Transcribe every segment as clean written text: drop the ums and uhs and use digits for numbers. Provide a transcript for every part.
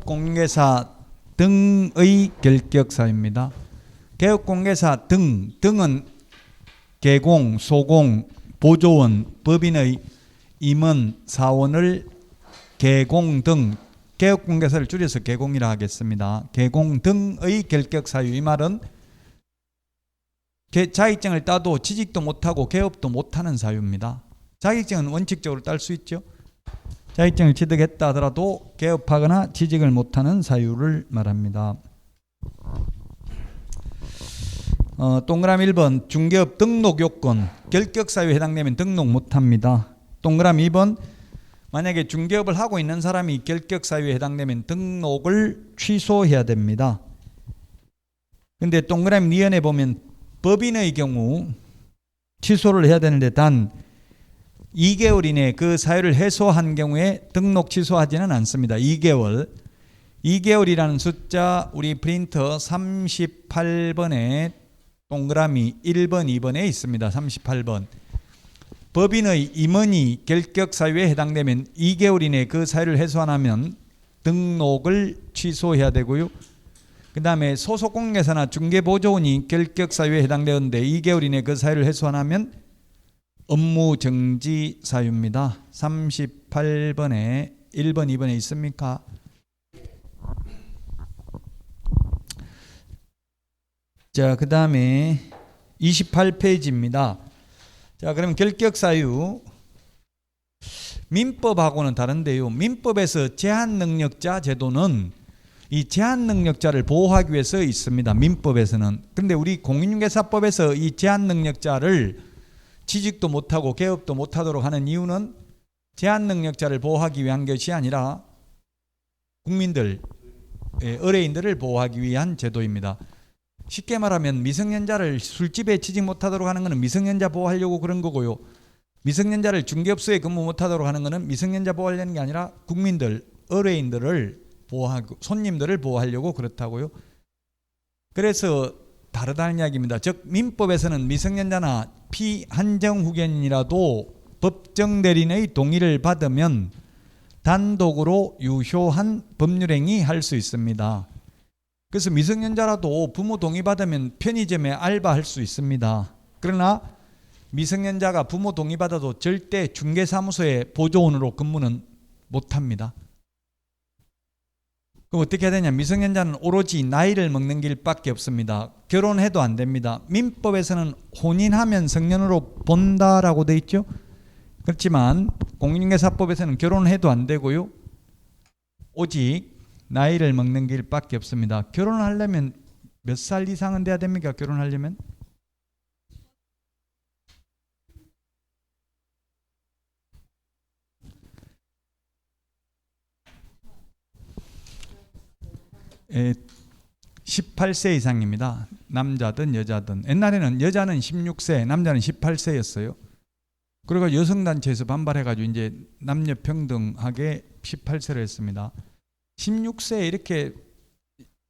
개업공개사 등의 결격사유입니다. 개업공개사 등은 개공, 소공, 보조원, 법인의 임원, 사원을 개공 등, 개업공개사를 줄여서 개공이라 하겠습니다. 개공 등의 결격사유, 이 말은 자격증을 따도 취직도 못하고 개업도 못하는 사유입니다. 자격증은 원칙적으로 딸 수 있죠. 자격증을 취득했다 하더라도 개업하거나 취직을 못하는 사유를 말합니다. 동그라미 1번 중개업 등록 요건, 결격사유에 해당되면 등록 못합니다. 동그라미 2번 만약에 중개업을 하고 있는 사람이 결격사유에 해당되면 등록을 취소해야 됩니다. 근데 동그라미 니은에 보면 법인의 경우 취소를 해야 되는데 단 2개월 이내에 그 사유를 해소한 경우에 등록 취소하지는 않습니다. 2개월이라는 숫자 우리 프린터 38번에 동그라미 1번, 2번에 있습니다. 38번. 법인의 임원이 결격 사유에 해당되면 2개월 이내에 그 사유를 해소 안 하면 등록을 취소해야 되고요. 그 다음에 소속공개사나 중개보조원이 결격 사유에 해당되는데 2개월 이내에 그 사유를 해소 안 하면 업무 정지 사유입니다. 38번에 1번, 2번에 있습니까? 자, 그 다음에 28페이지입니다. 자, 그럼 결격 사유 민법하고는 다른데요. 민법에서 제한능력자 제도는 이 제한능력자를 보호하기 위해서 있습니다. 민법에서는. 근데 우리 공인중개사법에서 이 제한능력자를 취직도 못하고 개업도 못하도록 하는 이유는 제한능력자를 보호하기 위한 것이 아니라 국민들, 의뢰인들을 보호하기 위한 제도입니다. 쉽게 말하면 미성년자를 술집에 취직 못하도록 하는 것은 미성년자 보호하려고 그런 거고요. 미성년자를 중개업소에 근무 못하도록 하는 것은 미성년자 보호하려는 게 아니라 국민들, 의뢰인들을 보호하고 손님들을 보호하려고 그렇다고요. 그래서 다르다는 이야기입니다. 즉 민법에서는 미성년자나 피한정 후견인이라도 법정 대리인의 동의를 받으면 단독으로 유효한 법률행위 할 수 있습니다. 그래서 미성년자라도 부모 동의 받으면 편의점에 알바할 수 있습니다. 그러나 미성년자가 부모 동의 받아도 절대 중개사무소에 보조원으로 근무는 못합니다. 그럼 어떻게 해야 되냐? 미성년자는 오로지 나이를 먹는 길밖에 없습니다. 결혼해도 안 됩니다. 민법에서는 혼인하면 성년으로 본다라고 돼 있죠. 그렇지만 공인중개사법에서는 결혼해도 안 되고요. 오직 나이를 먹는 길밖에 없습니다. 결혼하려면 몇 살 이상은 돼야 됩니까? 결혼하려면? 에, 18세 이상입니다. 남자든 여자든. 옛날에는 여자는 16세, 남자는 18세였어요. 그리고 여성단체에서 반발해가지고 이제 남녀 평등하게 18세로 했습니다. 16세에 이렇게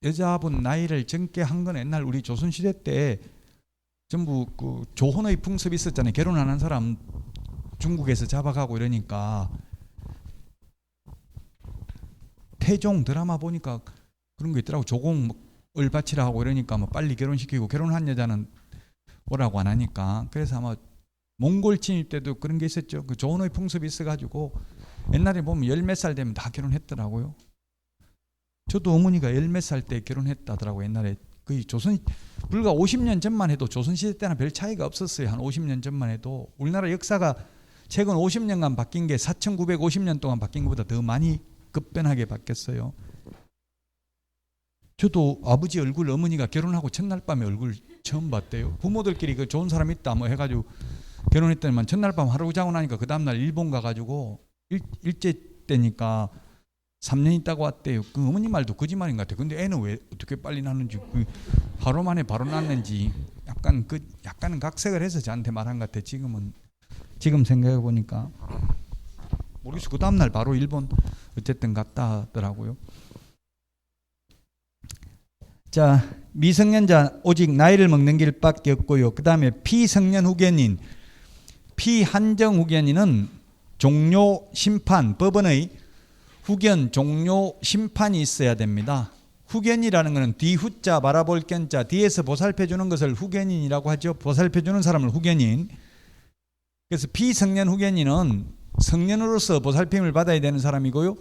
여자분 나이를 젊게 한 건 옛날 우리 조선시대 때 전부 그 조혼의 풍습이 있었잖아요. 결혼 안 한 사람 중국에서 잡아가고 이러니까. 태종 드라마 보니까 그런 거 있더라고. 조공을 바치라 하고 이러니까 뭐 빨리 결혼시키고, 결혼한 여자는 오라고 안 하니까. 그래서 아마 몽골 침입 때도 그런 게 있었죠. 그 조혼의 풍습이 있어가지고 옛날에 보면 열 몇 살 되면 다 결혼했더라고요. 저도 어머니가 열 몇 살 때 결혼했다더라고요. 옛날에 거의 조선 불과 50년 전만 해도 조선시대 때나 별 차이가 없었어요. 한 50년 전만 해도. 우리나라 역사가 최근 50년간 바뀐 게 4950년 동안 바뀐 것보다 더 많이 급변하게 바뀌었어요. 저도 아버지 얼굴, 어머니가 결혼하고 첫날 밤에 얼굴 처음 봤대요. 부모들끼리 그 좋은 사람 있다 뭐 해가지고 결혼했더니만 첫날 밤 하루 자고 나니까 그 다음날 일본 가가지고 일제 때니까 3년 있다고 왔대요. 그 어머니 말도 거짓말인 것 같아요. 근데 애는 왜 어떻게 빨리 낳는지, 그 하루 만에 바로 낳는지 약간은 각색을 해서 저한테 말한 것 같아요. 지금 생각해 보니까 모르겠어요. 그 다음날 바로 일본 어쨌든 갔다 하더라고요. 자, 미성년자 오직 나이를 먹는 길밖에 없고요. 그 다음에 피성년 후견인, 피한정 후견인은 종료 심판, 법원의 후견, 종료, 심판이 있어야 됩니다. 후견이라는 것은 뒤후자 바라볼 견자, 뒤에서 보살펴 주는 것을 후견인이라고 하죠. 보살펴 주는 사람을 후견인. 그래서 피성년 후견인은 성년으로서 보살핌을 받아야 되는 사람이고요.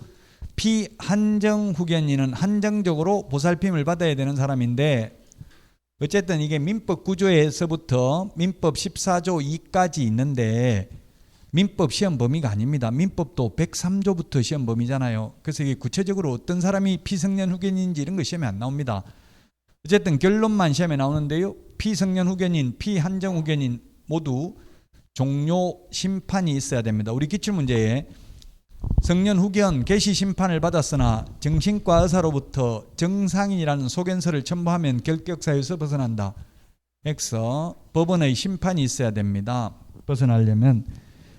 피한정 후견인은 한정적으로 보살핌을 받아야 되는 사람인데, 어쨌든 이게 민법 구조에서부터 민법 14조 2까지 있는데 민법 시험 범위가 아닙니다. 민법도 103조부터 시험 범위잖아요. 그래서 이게 구체적으로 어떤 사람이 피성년 후견인인지 이런 거 시험에 안 나옵니다. 어쨌든 결론만 시험에 나오는데요. 피성년 후견인, 피한정 후견인 모두 종료 심판이 있어야 됩니다. 우리 기출문제에 성년 후견 개시 심판을 받았으나 정신과 의사로부터 정상인이라는 소견서를 첨부하면 결격사유에서 벗어난다. X, 법원의 심판이 있어야 됩니다. 벗어나려면.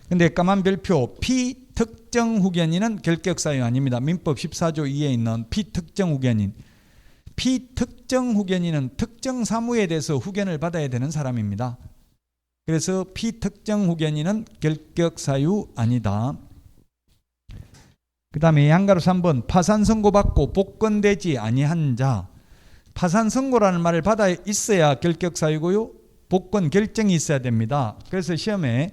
근데 까만 별표 피특정 후견인은 결격사유 아닙니다. 민법 14조 2에 있는 피특정 후견인. 피특정 후견인은 특정 사무에 대해서 후견을 받아야 되는 사람입니다. 그래서 피특정 후견인은 결격사유 아니다. 그 다음에 양가로 3번 파산 선고받고 복권되지 아니한 자. 파산 선고라는 말을 받아 있어야 결격사유고요. 복권 결정이 있어야 됩니다. 그래서 시험에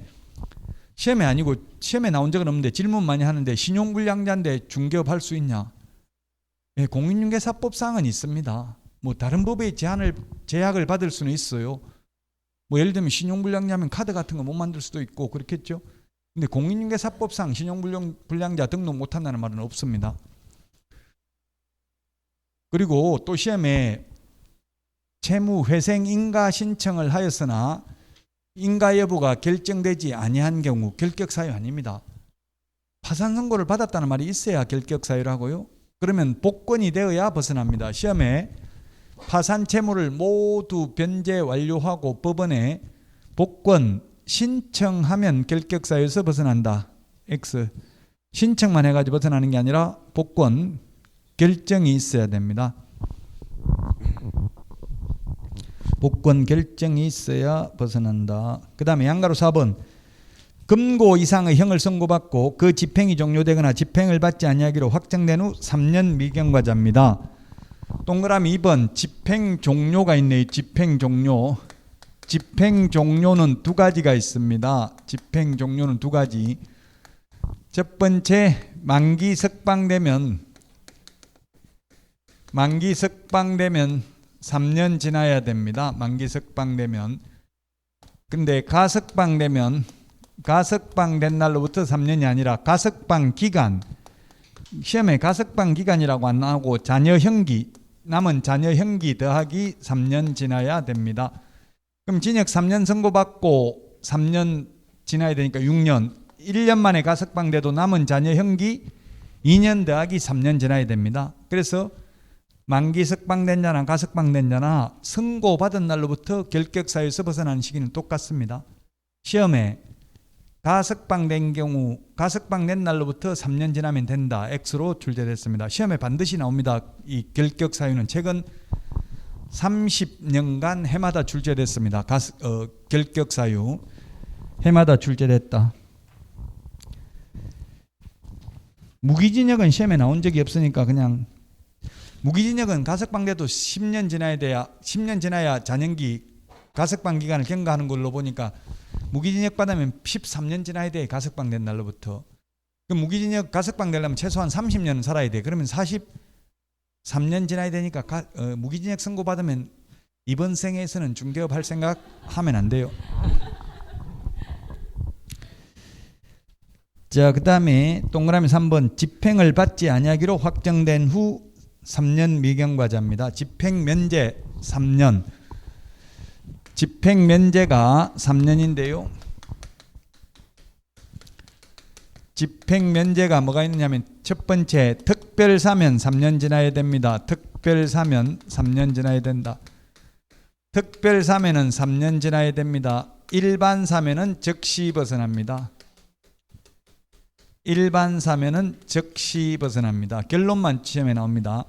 아니고 시험에 나온 적은 없는데 질문 많이 하는데 신용불량자인데 중개업할 수 있냐? 예, 공인중개사법상은 있습니다. 뭐 다른 법의 제약을 받을 수는 있어요. 뭐 예를 들면 신용불량자면 카드 같은 거 못 만들 수도 있고 그렇겠죠. 근데 공인중개사법상 신용불량자 등록 못한다는 말은 없습니다. 그리고 또 시험에 채무회생 인가 신청을 하였으나 인가 여부가 결정되지 아니한 경우 결격사유 아닙니다. 파산 선고를 받았다는 말이 있어야 결격사유라고요. 그러면 복권이 되어야 벗어납니다. 시험에 파산 채무를 모두 변제 완료하고 법원에 복권 신청하면 결격사유에서 벗어난다. X. 신청만 해가지고 벗어나는 게 아니라 복권 결정이 있어야 됩니다. 복권 결정이 있어야 벗어난다. 그 다음에 양가로 4번 금고 이상의 형을 선고받고 그 집행이 종료되거나 집행을 받지 아니하기로 확정된 후 3년 미경과자입니다. 동그라미 2번 집행 종료가 있네요. 집행 종료. 집행 종료는 두 가지가 있습니다. 집행 종료는 두 가지. 첫 번째 만기 석방되면 3년 지나야 됩니다. 만기 석방되면. 근데 가석방된 날로부터 3년이 아니라 가석방 기간. 시험에 가석방 기간이라고 안 나오고 자녀 형기, 남은 자녀 형기 더하기 3년 지나야 됩니다. 그럼 징역 3년 선고받고 3년 지나야 되니까 6년. 1년 만에 가석방돼도 남은 자녀 형기 2년 더하기 3년 지나야 됩니다. 그래서 만기 석방된 자나 가석방된 자나 선고받은 날로부터 결격사유에서 벗어나는 시기는 똑같습니다. 시험에 가석방된 경우 가석방된 날로부터 3년 지나면 된다. X로 출제됐습니다. 시험에 반드시 나옵니다. 이 결격사유는 최근 30년간 해마다 출제됐습니다. 결격사유 해마다 출제됐다. 무기징역은 시험에 나온 적이 없으니까 그냥 무기징역은 가석방돼도 10년 지나야 잔영기 가석방 기간을 경과하는 걸로 보니까 무기징역 받으면 13년 지나야 돼. 가석방된 날로부터. 그럼 무기징역 가석방 되려면 최소한 30년은 살아야 돼. 그러면 43년 지나야 되니까 무기징역 선고받으면 이번 생에서는 중개업 할 생각 하면 안 돼요. 자, 그 다음에 동그라미 3번 집행을 받지 아니하기로 확정된 후 3년 미경과자입니다. 집행면제 3년. 집행면제가 3년인데요. 집행면제가 뭐가 있느냐면 첫 번째 특별사면 3년 지나야 됩니다. 특별사면 3년 지나야 된다. 특별사면은 3년 지나야 됩니다. 일반사면은 즉시 벗어납니다. 일반사면은 즉시 벗어납니다. 결론만 시험에 나옵니다.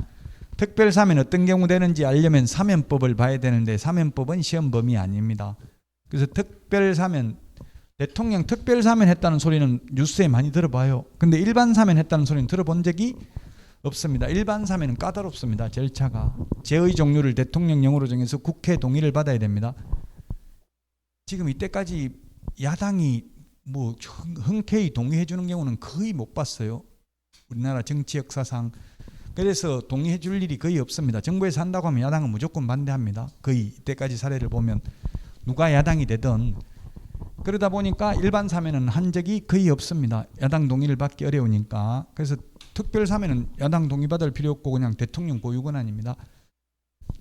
특별사면 어떤 경우 되는지 알려면 사면법을 봐야 되는데 사면법은 시험 범위 아닙니다. 그래서 특별사면 대통령 특별사면 했다는 소리는 뉴스에 많이 들어봐요. 근데 일반 사면 했다는 소리는 들어본 적이 없습니다. 일반 사면은 까다롭습니다. 절차가. 제의 종류를 대통령령으로 정해서 국회 동의를 받아야 됩니다. 지금 이때까지 야당이 뭐 흔쾌히 동의해 주는 경우는 거의 못 봤어요. 우리나라 정치 역사상. 그래서 동의해 줄 일이 거의 없습니다. 정부에서 한다고 하면 야당은 무조건 반대합니다. 거의 이때까지 사례를 보면 누가 야당이 되든. 그러다 보니까 일반 사면은 한 적이 거의 없습니다. 야당 동의를 받기 어려우니까. 그래서 특별 사면은 야당 동의 받을 필요 없고 그냥 대통령 고유 권한입니다.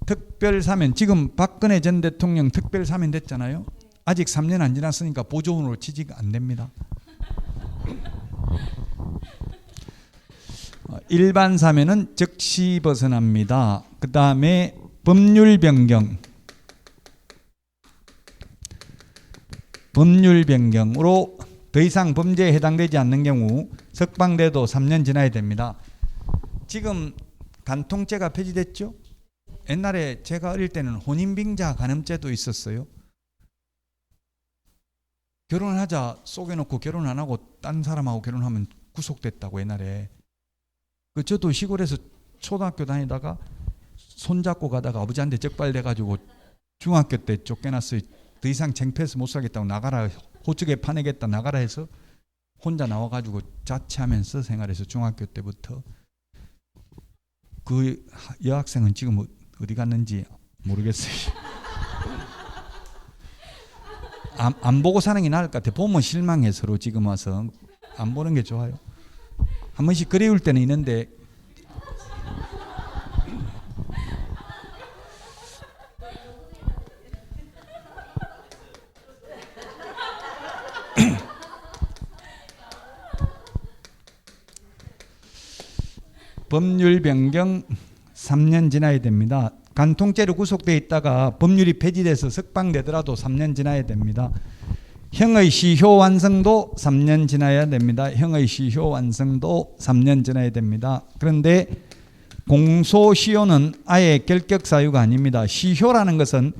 특별 사면, 지금 박근혜 전 대통령 특별 사면 됐잖아요. 아직 3년 안 지났으니까 보조원으로 취직 안 됩니다. 일반 사면은 즉시 벗어납니다. 그 다음에 법률 변경. 법률 변경으로 더 이상 범죄에 해당되지 않는 경우 석방돼도 3년 지나야 됩니다. 지금 간통죄가 폐지됐죠? 옛날에 제가 어릴 때는 혼인빙자 간음죄도 있었어요. 결혼하자 속여놓고 결혼 안 하고 딴 사람하고 결혼하면 구속됐다고 옛날에. 저도 시골에서 초등학교 다니다가 손잡고 가다가 아버지한테 적발돼가지고 중학교 때 쫓겨났어요. 더 이상 창피해서 못 살겠다고 나가라, 호적에 파내겠다 나가라 해서 혼자 나와가지고 자취하면서 생활해서 중학교 때부터. 그 여학생은 지금 어디 갔는지 모르겠어요. 안 보고 사는 게 나을 것 같아. 보면 실망해. 서로 지금 와서 안 보는 게 좋아요. 한 번씩 그리울 때는 있는데 법률 변경 3년 지나야 됩니다. 간통죄로 구속되어 있다가 법률이 폐지돼서 석방되더라도 3년 지나야 됩니다. 형의 시효 완성도 3년 지나야 됩니다. 형의 시효 완성도 3년 지나야 됩니다. 그런데 공소시효는 아예 결격 사유가 아닙니다. 시효라는 것은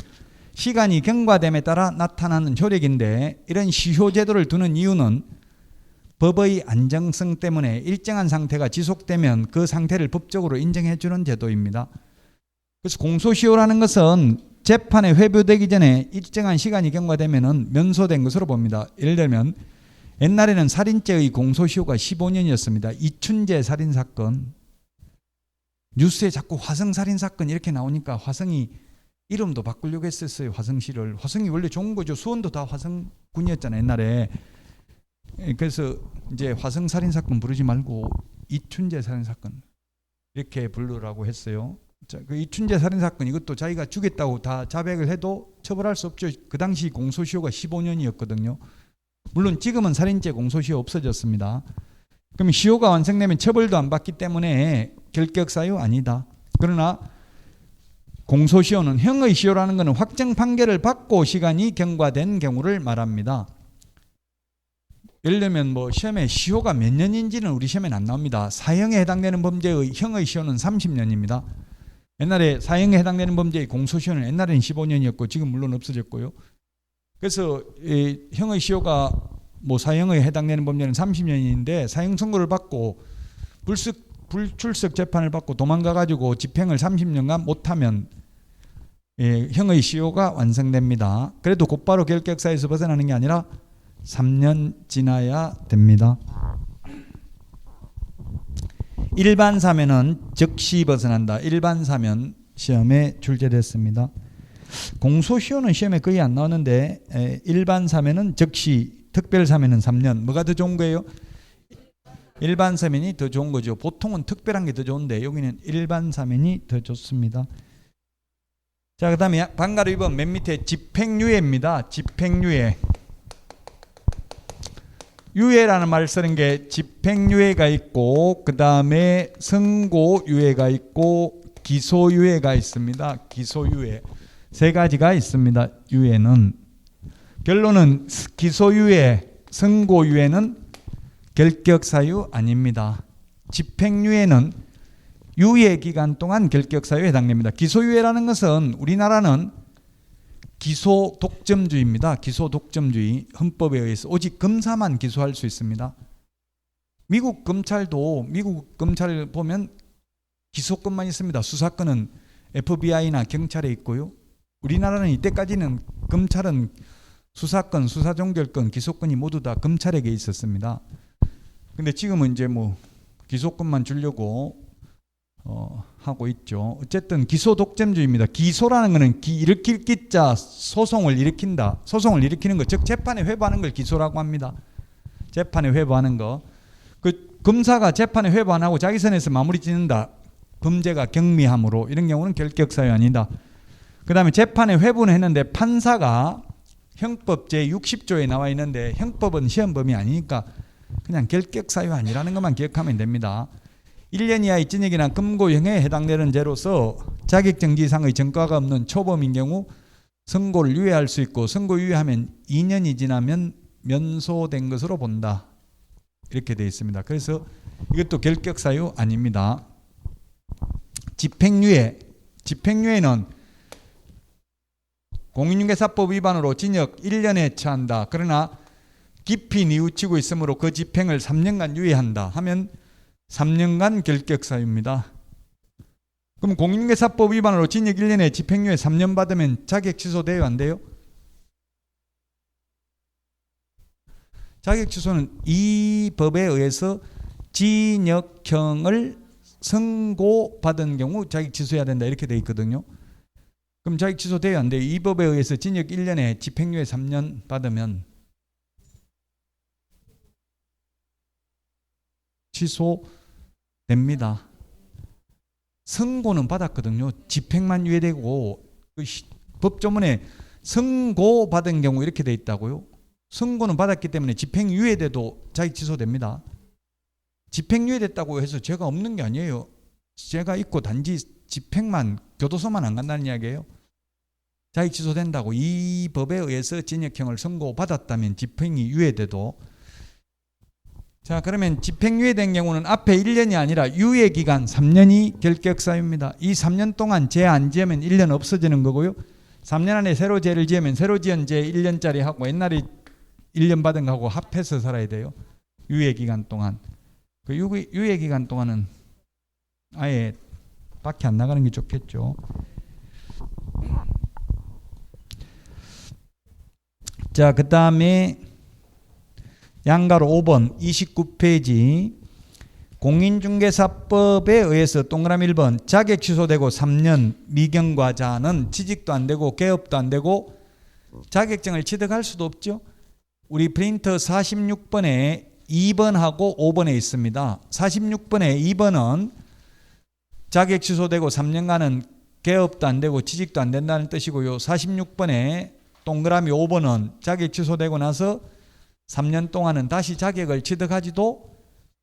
시간이 경과됨에 따라 나타나는 효력인데, 이런 시효 제도를 두는 이유는 법의 안정성 때문에 일정한 상태가 지속되면 그 상태를 법적으로 인정해 주는 제도입니다. 그래서 공소시효라는 것은 재판에 회부되기 전에 일정한 시간이 경과되면 면소된 것으로 봅니다. 예를 들면 옛날에는 살인죄의 공소시효가 15년이었습니다. 이춘재 살인사건. 뉴스에 자꾸 화성살인사건 이렇게 나오니까 화성이 이름도 바꾸려고 했었어요. 화성시를. 화성이 원래 좋은 거죠. 수원도 다 화성군이었잖아요, 옛날에. 그래서 이제 화성살인사건 부르지 말고 이춘재 살인사건 이렇게 부르라고 했어요. 자, 그 이춘재 살인사건, 이것도 자기가 죽였다고 다 자백을 해도 처벌할 수 없죠. 그 당시 공소시효가 15년이었거든요. 물론 지금은 살인죄 공소시효 없어졌습니다. 그럼 시효가 완성되면 처벌도 안 받기 때문에 결격사유 아니다. 그러나 공소시효는, 형의 시효라는 것은 확정 판결을 받고 시간이 경과된 경우를 말합니다. 예를 들면 뭐 시험에 시효가 몇 년인지는 우리 시험에는 안 나옵니다. 사형에 해당되는 범죄의 형의 시효는 30년입니다. 옛날에 사형에 해당되는 범죄의 공소시효는 옛날에는 15년이었고 지금 물론 없어졌고요. 그래서 이 형의 시효가 뭐 사형에 해당되는 범죄는 30년인데 사형 선고를 받고 불출석 재판을 받고 도망가가지고 집행을 30년간 못하면 형의 시효가 완성됩니다. 그래도 곧바로 결격사유에서 벗어나는 게 아니라 3년 지나야 됩니다. 일반 사면은 즉시 벗어난다. 일반 사면 시험에 출제됐습니다. 공소시효는 시험에 거의 안 나오는데 일반 사면은 즉시, 특별 사면은 3년. 뭐가 더 좋은 거예요? 일반 사면이 더 좋은 거죠. 보통은 특별한 게 더 좋은데 여기는 일반 사면이 더 좋습니다. 자, 그 다음에 방가로 2번 맨 밑에 집행유예입니다. 집행유예. 유예라는 말을 쓰는 게 집행유예가 있고 그 다음에 선고유예가 있고 기소유예가 있습니다. 기소유예 세 가지가 있습니다. 유예는 결론은 기소유예, 선고유예는 결격사유 아닙니다. 집행유예는 유예 기간 동안 결격사유에 해당됩니다. 기소유예라는 것은 우리나라는 기소 독점주의입니다. 기소 독점주의. 헌법에 의해서 오직 검사만 기소할 수 있습니다. 미국 검찰 보면 기소권만 있습니다. 수사권은 FBI나 경찰에 있고요. 우리나라는 이때까지는 검찰은 수사권, 수사종결권, 기소권이 모두 다 검찰에게 있었습니다. 근데 지금은 이제 뭐 기소권만 주려고 하고 있죠. 어쨌든 기소 독점주의입니다. 기소라는 것은 일으킬 기자, 소송을 일으킨다. 소송을 일으키는 것, 즉 재판에 회부하는 걸 기소라고 합니다. 재판에 회부하는 거. 그 검사가 재판에 회부 안 하고 자기 선에서 마무리 짓는다. 범죄가 경미함으로 이런 경우는 결격 사유 아니다. 그 다음에 재판에 회부는 했는데 판사가 형법 제60조에 나와 있는데 형법은 시험범위 아니니까 그냥 결격 사유 아니라는 것만 기억하면 됩니다. 1년 이하의 징역이나 금고형에 해당되는 죄로서 자격정지상의 전과가 없는 초범인 경우 선고를 유예할 수 있고 선고 유예하면 2년이 지나면 면소된 것으로 본다. 이렇게 되어 있습니다. 그래서 이것도 결격 사유 아닙니다. 집행유예. 집행유예는 공인중개사법 위반으로 징역 1년에 처한다. 그러나 깊이 뉘우치고 있으므로 그 집행을 3년간 유예한다 하면 3년간 결격 사유입니다. 그럼 공인중개사법 위반으로 징역 1년에 집행유예 3년 받으면 자격 취소돼요, 안 돼요? 자격 취소는 이 법에 의해서 징역형을 선고받은 경우 자격 취소해야 된다 이렇게 돼 있거든요. 그럼 자격 취소돼요, 안 돼요? 이 법에 의해서 징역 1년에 집행유예 3년 받으면 취소됩니다. 선고는 받았거든요. 집행만 유예되고 법조문에 선고받은 경우 이렇게 돼 있다고요. 선고는 받았기 때문에 집행 유예돼도 자격 취소됩니다. 집행 유예됐다고 해서 죄가 없는 게 아니에요. 죄가 있고 단지 집행만 교도소만 안 간다는 이야기예요. 자격 취소된다고 이 법에 의해서 징역형을 선고받았다면 집행이 유예돼도 자 그러면 집행 유예된 경우는 앞에 1년이 아니라 유예기간 3년이 결격사유입니다. 이 3년 동안 죄 안 지으면 1년 없어지는 거고요. 3년 안에 새로 죄를 지으면 새로 지은 죄 1년짜리 하고 옛날에 1년 받은 거하고 합해서 살아야 돼요. 유예기간 동안. 그 유예기간 동안은 아예 밖에 안 나가는 게 좋겠죠. 자, 그 다음에 양가로 5번 29페이지 공인중개사법에 의해서 동그라미 1번 자격 취소되고 3년 미경과자는 취직도 안 되고 개업도 안 되고 자격증을 취득할 수도 없죠. 우리 프린터 46번에 2번하고 5번에 있습니다. 46번에 2번은 자격 취소되고 3년간은 개업도 안 되고 취직도 안 된다는 뜻이고요. 46번에 동그라미 5번은 자격 취소되고 나서 3년 동안은 다시 자격을 취득하지도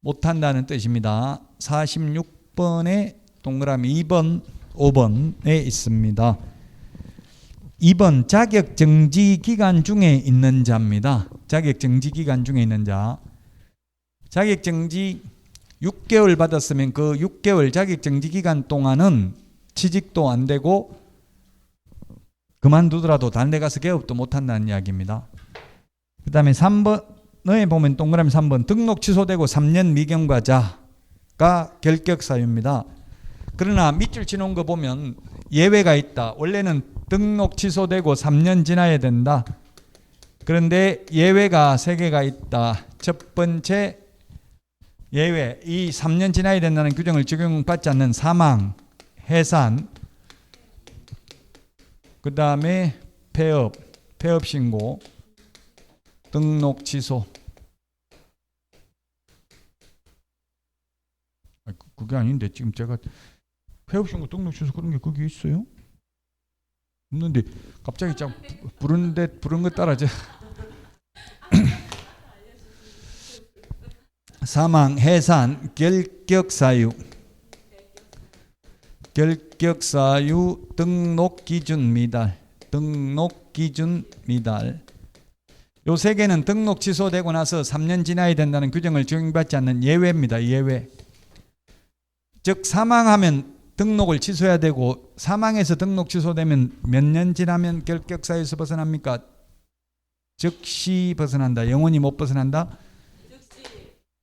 못한다는 뜻입니다. 46번에 동그라미 2번, 5번에 있습니다. 2번 자격정지 기간 중에 있는 자입니다. 자격정지 기간 중에 있는 자. 자격정지 6개월 받았으면 그 6개월 자격정지 기간 동안은 취직도 안 되고 그만두더라도 다른 데 가서 개업도 못한다는 이야기입니다. 그 다음에 3번에 보면 동그라미 3번 등록 취소되고 3년 미경과자가 결격사유입니다. 그러나 밑줄 치는 거 보면 예외가 있다. 원래는 등록 취소되고 3년 지나야 된다. 그런데 예외가 3개가 있다. 첫 번째 예외, 이 3년 지나야 된다는 규정을 적용받지 않는 사망, 해산, 그 다음에 폐업 신고, 등록 취소. 그게 아닌데 지금 제가 폐업 신고, 등록 취소 그런 게 거기 있어요? 없는데 갑자기 참 부른 거 따라져. 사망, 해산, 결격사유, 등록 기준 미달, 요 3개는 등록 취소되고 나서 3년 지나야 된다는 규정을 적용받지 않는 예외입니다. 예외. 즉 사망하면 등록을 취소해야 되고 사망해서 등록 취소되면 몇 년 지나면 결격사유에서 벗어납니까? 즉시 벗어난다. 영원히 못 벗어난다?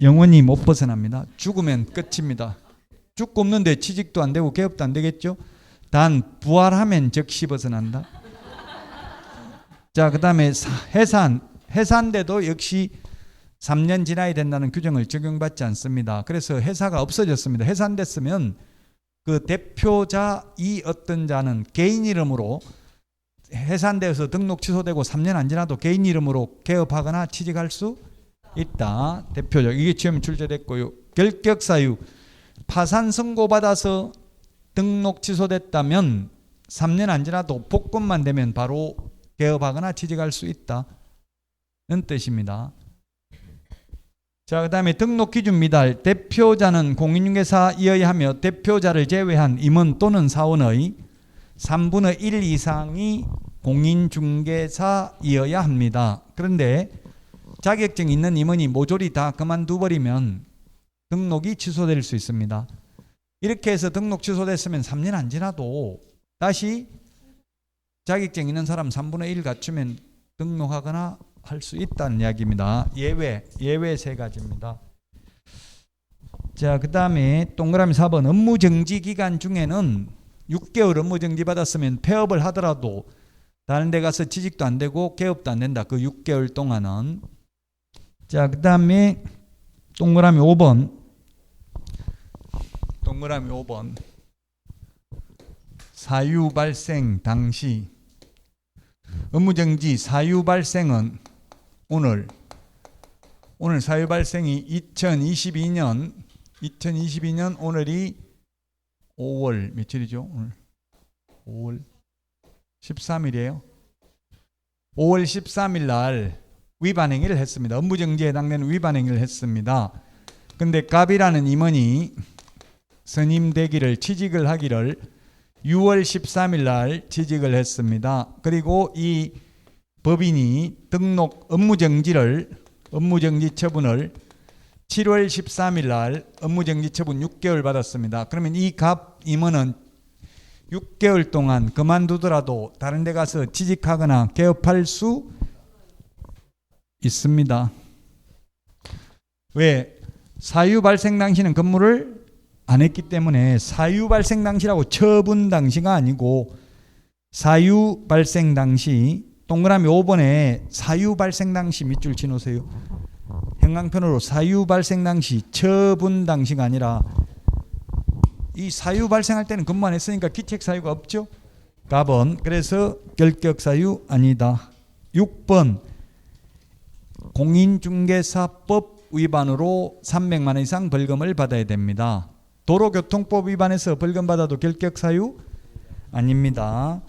영원히 못 벗어납니다. 죽으면 끝입니다. 죽고 없는데 취직도 안 되고 개업도 안 되겠죠? 단 부활하면 즉시 벗어난다. 자, 그 다음에 해산돼도 역시 3년 지나야 된다는 규정을 적용받지 않습니다. 그래서 회사가 없어졌습니다. 해산됐으면 그 대표자 이 어떤 자는 개인 이름으로 해산되어서 등록 취소되고 3년 안 지나도 개인 이름으로 개업하거나 취직할 수 있다. 대표적 이게 처음 출제됐고요. 결격사유 파산 선고받아서 등록 취소됐다면 3년 안 지나도 복권만 되면 바로 개업하거나 취직할 수 있다는 뜻입니다. 자, 그 다음에 등록 기준 미달. 대표자는 공인중개사이어야 하며 대표자를 제외한 임원 또는 사원의 3분의 1 이상이 공인중개사이어야 합니다. 그런데 자격증 있는 임원이 모조리 다 그만둬버리면 등록이 취소될 수 있습니다. 이렇게 해서 등록 취소됐으면 3년 안 지나도 다시 자격증 있는 사람 3분의 1 갖추면 등록하거나 할 수 있다는 이야기입니다. 예외 3가지입니다. 자, 그 다음에 동그라미 4번 업무정지 기간 중에는 6개월 업무정지 받았으면 폐업을 하더라도 다른 데 가서 취직도 안 되고 개업도 안 된다. 그 6개월 동안은. 자, 그 다음에 동그라미 5번 사유 발생 당시 업무정지 사유 발생은 오늘 사유 발생이 2022년 오늘이 5월 며칠이죠? 오늘 5월 13일이에요. 5월 13일 날 위반행위를 했습니다. 업무정지에 해당되는 위반행위를 했습니다. 근데 갑이라는 임원이 선임되기를 취직을 하기를 6월 13일 날 취직을 했습니다. 그리고 이 법인이 등록 업무정지 처분을 7월 13일 날 업무정지 처분 6개월 받았습니다. 그러면 이 갑 임원은 6개월 동안 그만두더라도 다른 데 가서 취직하거나 개업할 수 있습니다. 왜? 사유 발생 당시는 근무를 안 했기 때문에 사유 발생 당시라고 처분 당시가 아니고 사유 발생 당시 동그라미 5번에 사유 발생 당시 밑줄 치놓으세요. 형광펜으로 사유 발생 당시 처분 당시가 아니라 이 사유 발생할 때는 근무 안 했으니까 기책 사유가 없죠. 갑은 그래서 결격 사유 아니다. 6번 공인중개사법 위반으로 300만 원 이상 벌금을 받아야 됩니다. 도로교통법 위반해서 벌금 받아도 결격 사유 아닙니다.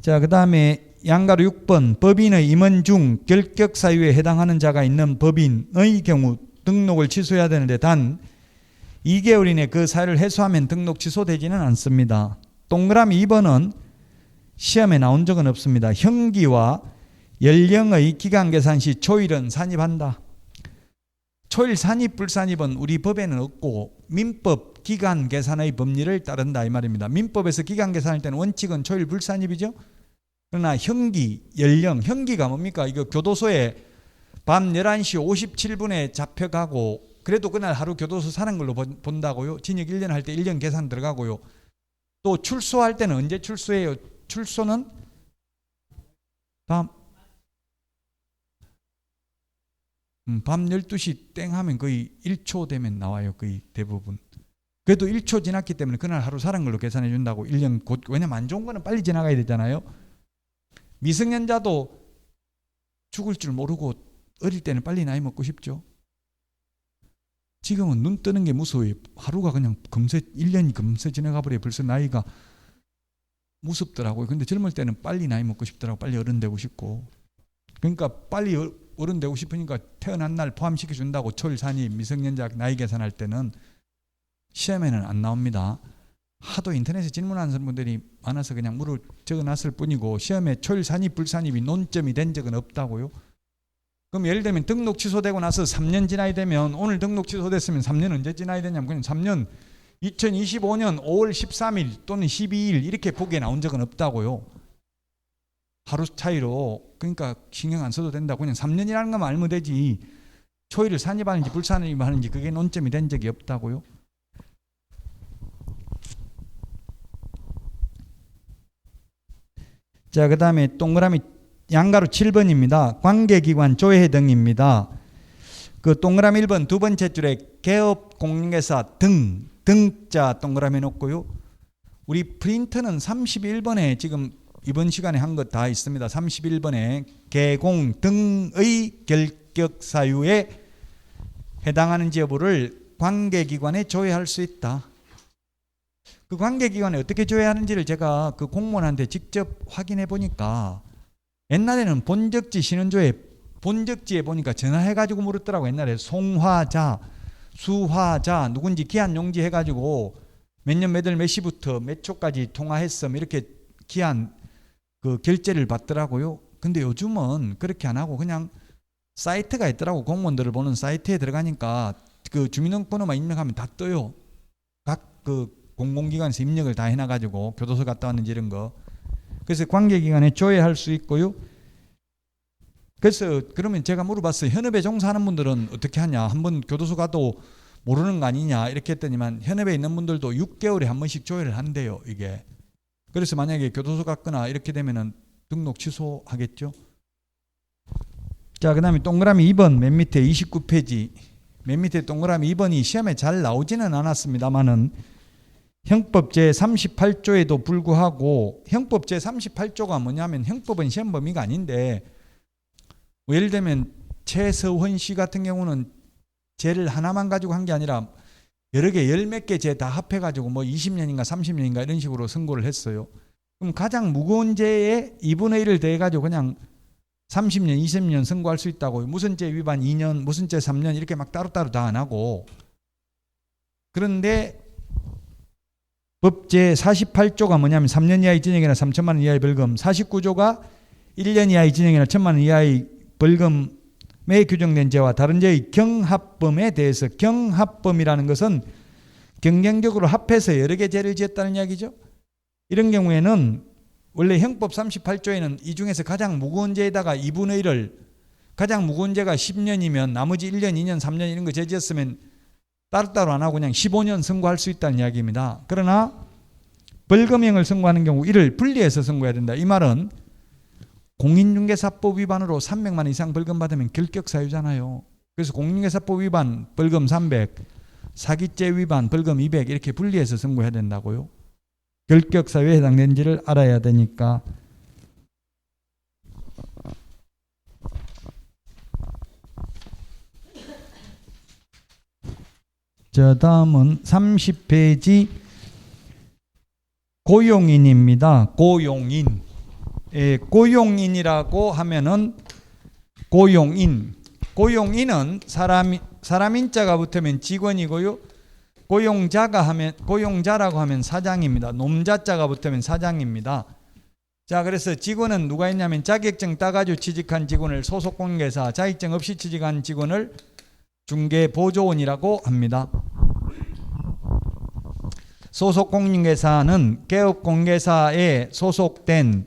자, 그 다음에 양가로 6번 법인의 임원 중 결격 사유에 해당하는 자가 있는 법인의 경우 등록을 취소해야 되는데 단 2개월 이내 그 사유를 해소하면 등록 취소되지는 않습니다. 동그라미 2번은 시험에 나온 적은 없습니다. 형기와 연령의 기간 계산 시 초일은 산입한다. 초일 산입 불산입은 우리 법에는 없고 민법 기간 계산의 법리를 따른다 이 말입니다. 민법에서 기간 계산할 때는 원칙은 초일 불산입이죠. 그러나 형기, 연령, 형기가 뭡니까? 이거 교도소에 밤 11시 57분에 잡혀가고 그래도 그날 하루 교도소 사는 걸로 본다고요. 징역 1년 할 때 1년 계산 들어가고요. 또 출소할 때는 언제 출소해요? 출소는 밤 12시 땡 하면 거의 1초 되면 나와요. 거의 대부분. 그래도 1초 지났기 때문에 그날 하루 사는 걸로 계산해 준다고 1년 곧. 왜냐면 안 좋은 거는 빨리 지나가야 되잖아요. 미성년자도 죽을 줄 모르고 어릴 때는 빨리 나이 먹고 싶죠. 지금은 눈 뜨는 게 무서워요. 하루가 그냥 금세 1년이 금세 지나가 버려요. 벌써 나이가 무섭더라고요. 근데 젊을 때는 빨리 나이 먹고 싶더라고. 빨리 어른 되고 싶고. 그러니까 빨리 어른 되고 싶으니까 태어난 날 포함시켜 준다고 초일 산입 미성년자 나이 계산할 때는 시험에는 안 나옵니다. 하도 인터넷에 질문하는 분들이 많아서 그냥 물을 적어놨을 뿐이고 시험에 초일 산입 불산입이 논점이 된 적은 없다고요. 그럼 예를 들면 등록 취소되고 나서 3년 지나야 되면 오늘 등록 취소됐으면 3년 언제 지나야 되냐면 그냥 3년 2025년 5월 13일 또는 12일 이렇게 보기에 나온 적은 없다고요. 하루 차이로. 그러니까 신경 안 써도 된다. 그냥 3년이라는 것만 알면 되지. 초일을 산입하는지 불산입하는지 그게 논점이 된 적이 없다고요. 자, 그 다음에 동그라미 양가로 7번입니다. 관계기관 조회 등입니다. 그 동그라미 1번 두 번째 줄에 개업 공인회사 등자 동그라미 놓고요. 우리 프린트는 31번에 지금 이번 시간에 한 것 다 있습니다. 31번에 개공 등의 결격 사유에 해당하는지 여부를 관계기관에 조회할 수 있다. 그 관계기관에 어떻게 조회하는지를 제가 그 공무원한테 직접 확인해 보니까 옛날에는 본적지 신원조회 본적지에 보니까 전화해가지고 물었더라고. 옛날에 송화자, 수화자 누군지 기한 용지 해가지고 몇 년 몇 월 몇 시부터 몇 초까지 통화했어 이렇게 기한 그 결제를 받더라고요. 근데 요즘은 그렇게 안 하고 그냥 사이트가 있더라고. 공무원들을 보는 사이트에 들어가니까 그 주민등록번호만 입력하면 다 떠요. 각 그 공공기관에서 입력을 다 해놔가지고 교도소 갔다 왔는지 이런 거. 그래서 관계기관에 조회할 수 있고요. 그래서 그러면 제가 물어봤어요. 현업에 종사하는 분들은 어떻게 하냐. 한번 교도소 가도 모르는 거 아니냐 이렇게 했더니만 현업에 있는 분들도 6개월에 한 번씩 조회를 한대요. 이게. 그래서 만약에 교도소 갔거나 이렇게 되면은 등록 취소하겠죠. 자, 그 다음에 동그라미 2번 맨 밑에 29페이지 맨 밑에 동그라미 2번이 시험에 잘 나오지는 않았습니다만은 형법 제38조에도 불구하고 형법 제38조가 뭐냐면 형법은 시험 범위가 아닌데 뭐 예를 들면 최서원 씨 같은 경우는 죄를 하나만 가지고 한 게 아니라 여러 개, 열 몇 개 죄 다 합해가지고 뭐 20년인가 30년인가 이런 식으로 선고를 했어요. 그럼 가장 무거운 죄에 2분의 1을 더해가지고 그냥 30년, 20년 선고할 수 있다고요. 무슨 죄 위반 2년, 무슨 죄 3년 이렇게 막 따로따로 다 안 하고. 그런데 법 제48조가 뭐냐면 3년 이하의 징역이나 3천만 원 이하의 벌금, 49조가 1년 이하의 징역이나 1천만 원 이하의 벌금에 규정된 죄와 다른 죄의 경합범에 대해서 경합범이라는 것은 경쟁적으로 합해서 여러 개 죄를 지었다는 이야기죠. 이런 경우에는 원래 형법 38조에는 이 중에서 가장 무거운 죄에다가 2분의 1을 가장 무거운 죄가 10년이면 나머지 1년, 2년, 3년 이런 거 죄 지었으면 따로따로 안 하고 그냥 15년 선고할 수 있다는 이야기입니다. 그러나 벌금형을 선고하는 경우 이를 분리해서 선고해야 된다. 이 말은 공인중개사법 위반으로 300만 원 이상 벌금 받으면 결격 사유잖아요. 그래서 공인중개사법 위반 벌금 300, 사기죄 위반 벌금 200 이렇게 분리해서 선고해야 된다고요. 결격 사유에 해당되는지를 알아야 되니까. 자, 다음은 30페이지 고용인입니다. 고용인. 고용인이라고 하면은 고용인은 사람 인자가 붙으면 직원이고요. 고용자라고 하면 사장입니다. 놈자자가 붙으면 사장입니다. 자, 그래서 직원은 누가 있냐면 자격증 따가지고 취직한 직원을 소속공인회사, 자격증 없이 취직한 직원을 중개보조원이라고 합니다. 소속공인회사는 개업공개사에 소속된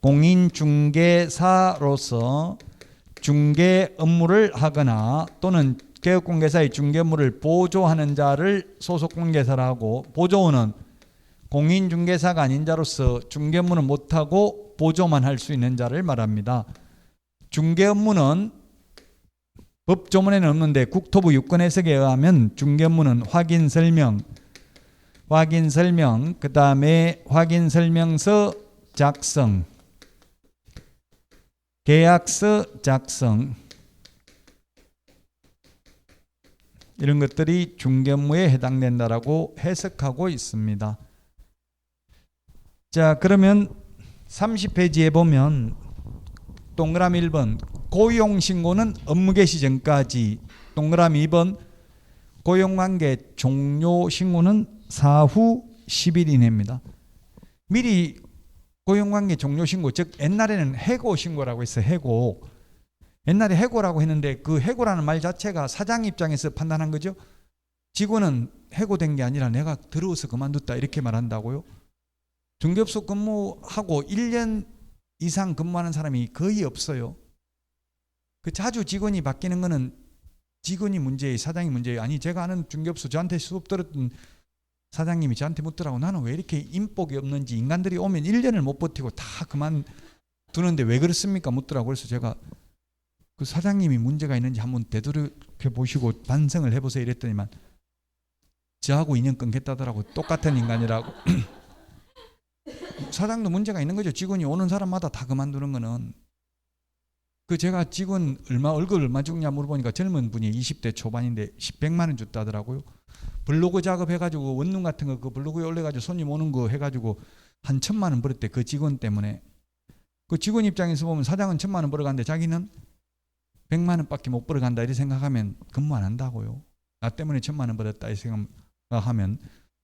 공인중개사로서 중개 업무를 하거나 또는 개업공개사의 중개 업무를 보조하는 자를 소속공개사라고, 보조원은 공인중개사가 아닌 자로서 중개 업무는 못하고 보조만 할 수 있는 자를 말합니다. 중개 업무는 법조문에는 없는데 국토부 유권 해석에 의하면 중개 업무는 확인 설명, 그 다음에 확인 설명서 작성, 계약서 작성 이런 것들이 중개 업무에 해당된다라고 해석하고 있습니다. 자, 그러면 30페이지에 보면 동그라미 1번 고용신고는 업무 개시 전까지, 동그라미 2번 고용관계 종료 신고는 사후 10일 이내입니다. 미리 고용관계 종료 신고, 즉 옛날에는 해고 신고라고 했어요. 해고. 옛날에 해고라고 했는데 그 해고라는 말 자체가 사장 입장에서 판단한 거죠. 직원은 해고된 게 아니라 내가 더러워서 그만뒀다 이렇게 말한다고요? 중개업소 근무하고 1년 이상 근무하는 사람이 거의 없어요. 그 자주 직원이 바뀌는 거는 직원이 문제예요, 사장이 문제예요. 아니 제가 아는 중개업소 저한테 수업 들었던 사장님이 저한테 묻더라고. 나는 왜 이렇게 인복이 없는지, 인간들이 오면 1년을 못 버티고 다 그만두는데 왜 그렇습니까? 묻더라고. 그래서 제가 그 사장님이 문제가 있는지 한번 되돌려 보시고 반성을 해보세요 이랬더니만 저하고 인연 끊겠다더라고. 똑같은 인간이라고. 사장도 문제가 있는 거죠. 직원이 오는 사람마다 다 그만두는 거는. 그 제가 직원 월급 얼마 주냐 물어보니까 젊은 분이 20대 초반인데 100만 원 줬다더라고요. 블로그 작업해가지고 원룸 같은 거 그 블로그에 올려가지고 손님 오는 거 해가지고 한 1,000만 원 벌었대. 그 직원 때문에. 그 직원 입장에서 보면 사장은 1,000만 원 벌어가는데 자기는 100만 원밖에 못 벌어간다 이렇게 생각하면 근무 안 한다고요. 나 때문에 1,000만 원 벌었다 이 생각하면.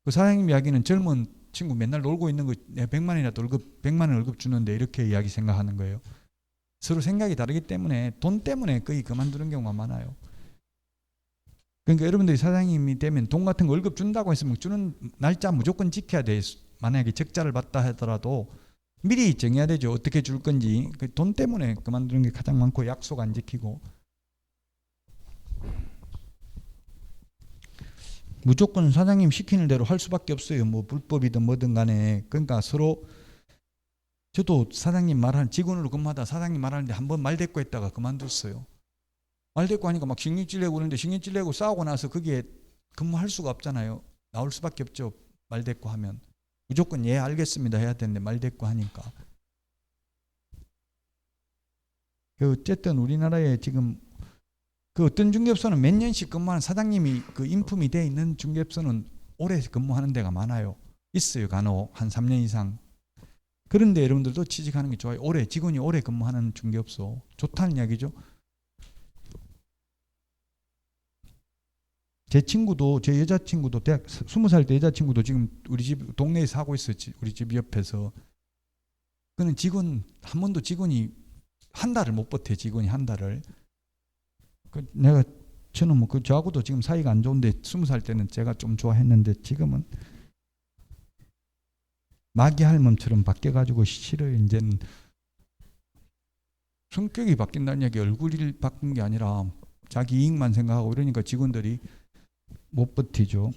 그 사장님 이야기는 젊은 친구 맨날 놀고 있는 거 내 100만 원이라도 월급 100만 원 월급 주는데 이렇게 이야기 생각하는 거예요. 서로 생각이 다르기 때문에 돈 때문에 거의 그만두는 경우가 많아요. 그러니까 여러분들이 사장님이 되면 돈 같은 거 월급 준다고 했으면 주는 날짜 무조건 지켜야 돼. 만약에 적자를 봤다 하더라도 미리 정해야 되죠. 어떻게 줄 건지. 돈 때문에 그만두는 게 가장 많고 약속 안 지키고. 무조건 사장님 시키는 대로 할 수밖에 없어요. 뭐 불법이든 뭐든 간에. 그러니까 서로 저도 사장님 말하는 직원으로 근무하다 사장님 말하는데 한번 말대꾸 했다가 그만뒀어요. 말대꾸 하니까 막 신경질 내고 그러는데 신경질 내고 싸우고 나서 거기에 근무할 수가 없잖아요. 나올 수밖에 없죠. 말대꾸 하면. 무조건 예 알겠습니다 해야 되는데 말대꾸 하니까. 어쨌든 우리나라에 지금 그 어떤 중개업소는 몇 년씩 근무하는 사장님이 그 인품이 돼 있는 중개업소는 오래 근무하는 데가 많아요. 있어요. 간혹 한 3년 이상. 그런데 여러분들도 취직하는 게 좋아요. 직원이 오래 근무하는 중개업소 좋다는 이야기죠. 제 여자친구도 대학 20살 때 여자친구도 지금 우리 집 동네에서 하고 있어요. 우리 집 옆에서. 그는 한 번도 직원이 한 달을 못 버텨. 직원이 한 달을. 저는 뭐 저하고도 지금 사이가 안 좋은데 20살 때는 제가 좀 좋아했는데 지금은 마귀 할멈처럼 바뀌어가지고 싫어요. 이제는 성격이 바뀐다는 얘기, 얼굴이 바뀐 게 아니라 자기 이익만 생각하고 이러니까 직원들이 못 버티죠.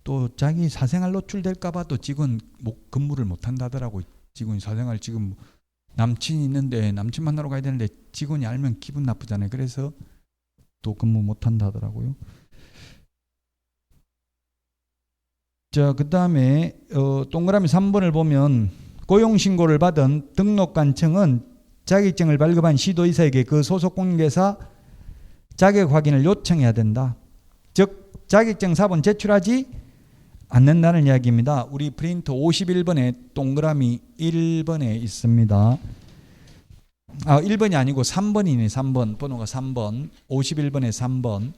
또 자기 사생활 노출될까 봐 또 직원 근무를 못 한다더라고. 직원이 사생활 지금 남친이 있는데 남친 만나러 가야 되는데 직원이 알면 기분 나쁘잖아요. 그래서 또 근무 못 한다더라고요. 자, 그 다음에 동그라미 3번을 보면 고용신고를 받은 등록관청은 자격증을 발급한 시도의사에게 그 소속 공인중개사 자격 확인을 요청해야 된다. 즉 자격증 사본 제출하지 않는다는 이야기입니다. 우리 프린트 51번에 동그라미 1번에 있습니다. 1번이 아니고 3번이네. 3번 번호가 3번 51번에 3번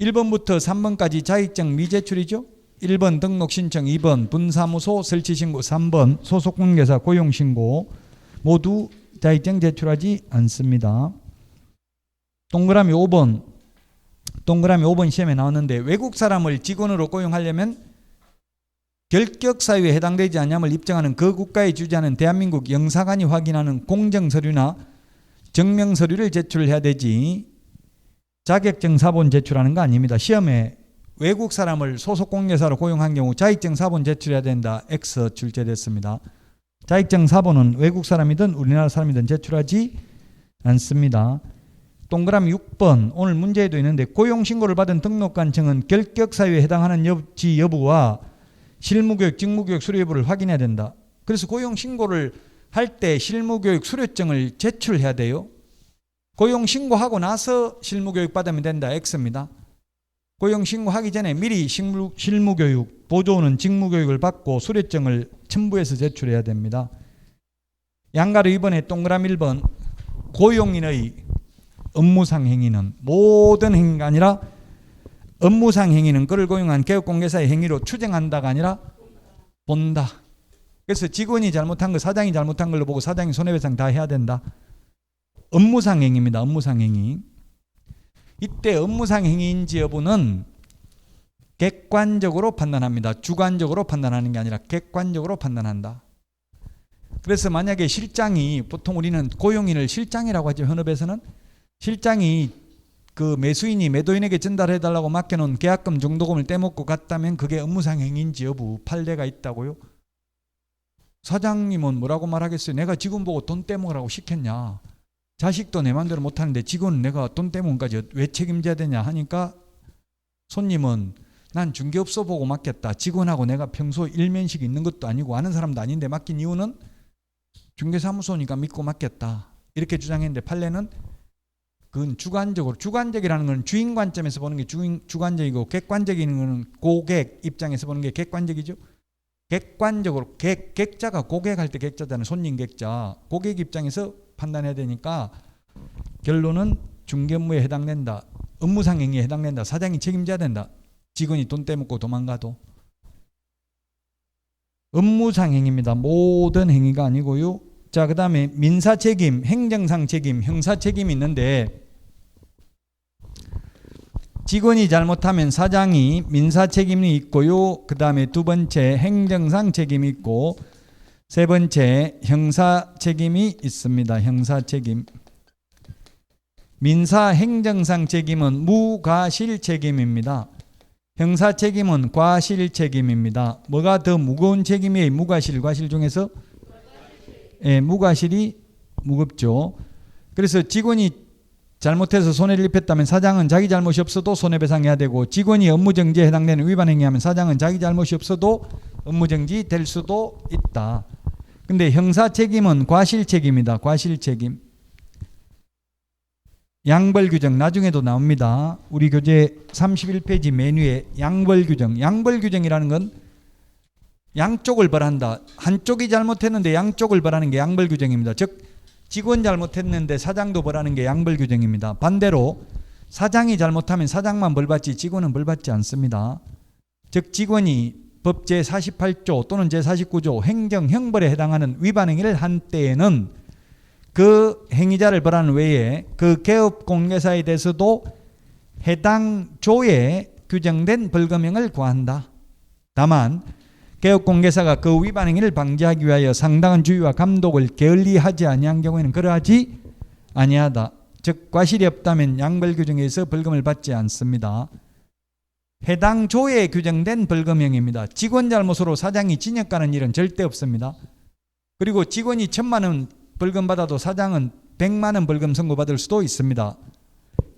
1번부터 3번까지 자격증 미제출이죠. 1번 등록신청, 2번 분사무소 설치신고, 3번 소속공인중개사 고용신고 모두 자격증 제출하지 않습니다. 동그라미 5번 시험에 나왔는데 외국 사람을 직원으로 고용하려면 결격사유에 해당되지 않냐을 입증하는 그 국가에 주재하는 대한민국 영사관이 확인하는 공정서류나 증명서류를 제출해야 되지 자격증 사본 제출하는 거 아닙니다. 시험에 외국 사람을 소속공인중개사로 고용한 경우 자격증 사본 제출해야 된다. X 출제됐습니다. 자격증 사본은 외국 사람이든 우리나라 사람이든 제출하지 않습니다. 동그라미 6번 오늘 문제에도 있는데 고용신고를 받은 등록관청은 결격사유에 해당하는지 여부와 실무교육, 직무교육 수료 여부를 확인해야 된다. 그래서 고용신고를 할 때 실무교육 수료증을 제출해야 돼요. 고용신고하고 나서 실무교육 받으면 된다. X입니다. 고용신고하기 전에 미리 실무교육, 보조는 직무교육을 받고 수료증을 첨부해서 제출해야 됩니다. 양가로 2번에 동그라미 1번 고용인의 업무상 행위는 모든 행위가 아니라 업무상 행위는 그를 고용한 개업공개사의 행위로 추정한다가 아니라 본다. 그래서 직원이 잘못한 거 사장이 잘못한 걸로 보고 사장이 손해배상 다 해야 된다. 업무상 행위입니다. 업무상 행위. 이때 업무상 행위인지 여부는 객관적으로 판단합니다. 주관적으로 판단하는 게 아니라 객관적으로 판단한다. 그래서 만약에 실장이, 보통 우리는 고용인을 실장이라고 하죠. 현업에서는. 실장이 그 매수인이 매도인에게 전달해달라고 맡겨놓은 계약금 중도금을 떼먹고 갔다면 그게 업무상 행위인지 여부 판례가 있다고요. 사장님은 뭐라고 말하겠어요? 내가 직원 보고 돈 떼먹으라고 시켰냐. 자식도 내 마음대로 못하는데 직원은 내가 돈 떼먹은 것까지 왜 책임져야 되냐 하니까 손님은 난 중개업소 보고 맡겼다. 직원하고 내가 평소 일면식 있는 것도 아니고 아는 사람도 아닌데 맡긴 이유는 중개사무소니까 믿고 맡겼다. 이렇게 주장했는데 판례는 그건 주관적으로, 주관적이라는 건 주인 관점에서 보는 게 주관적이고 객관적인 건 고객 입장에서 보는 게 객관적이죠. 객관적으로 객자가 고객할 때 객자잖아요. 손님 객자. 고객 입장에서 판단해야 되니까 결론은 중개업무에 해당된다. 업무상 행위에 해당된다. 사장이 책임져야 된다. 직원이 돈 떼먹고 도망가도. 업무상 행위입니다. 모든 행위가 아니고요. 자, 그 다음에 민사책임, 행정상 책임, 형사책임이 있는데 직원이 잘못하면 사장이 민사책임이 있고요. 그 다음에 두 번째 행정상 책임이 있고 세 번째 형사책임이 있습니다. 형사책임. 민사 행정상 책임은 무과실 책임입니다. 형사책임은 과실 책임입니다. 뭐가 더 무거운 책임이에요? 무과실, 과실 중에서? 예, 무과실이 무겁죠. 그래서 직원이 잘못해서 손해를 입혔다면 사장은 자기 잘못이 없어도 손해배상해야 되고, 직원이 업무정지에 해당되는 위반행위하면 사장은 자기 잘못이 없어도 업무정지 될 수도 있다. 근데 형사책임은 과실책임이다. 과실책임. 양벌규정 나중에도 나옵니다. 우리 교재 31페이지 메뉴에 양벌규정. 양벌규정이라는 건 양쪽을 벌한다. 한쪽이 잘못했는데 양쪽을 벌하는 게 양벌규정입니다. 즉 직원 잘못했는데 사장도 벌하는 게 양벌규정입니다. 반대로 사장이 잘못하면 사장만 벌받지 직원은 벌받지 않습니다. 즉 직원이 법 제48조 또는 제49조 행정형벌에 해당하는 위반행위를 한 때에는 그 행위자를 벌하는 외에 그 개업공개사에 대해서도 해당 조에 규정된 벌금형을 구한다. 다만 개업공개사가 그 위반행위를 방지하기 위하여 상당한 주의와 감독을 게을리하지 아니한 경우에는 그러하지 아니하다. 즉 과실이 없다면 양벌규정에서 벌금을 받지 않습니다. 해당 조에 규정된 벌금형입니다. 직원 잘못으로 사장이 징역 가는 일은 절대 없습니다. 그리고 직원이 1,000만 원 벌금 받아도 사장은 100만 원 벌금 선고받을 수도 있습니다.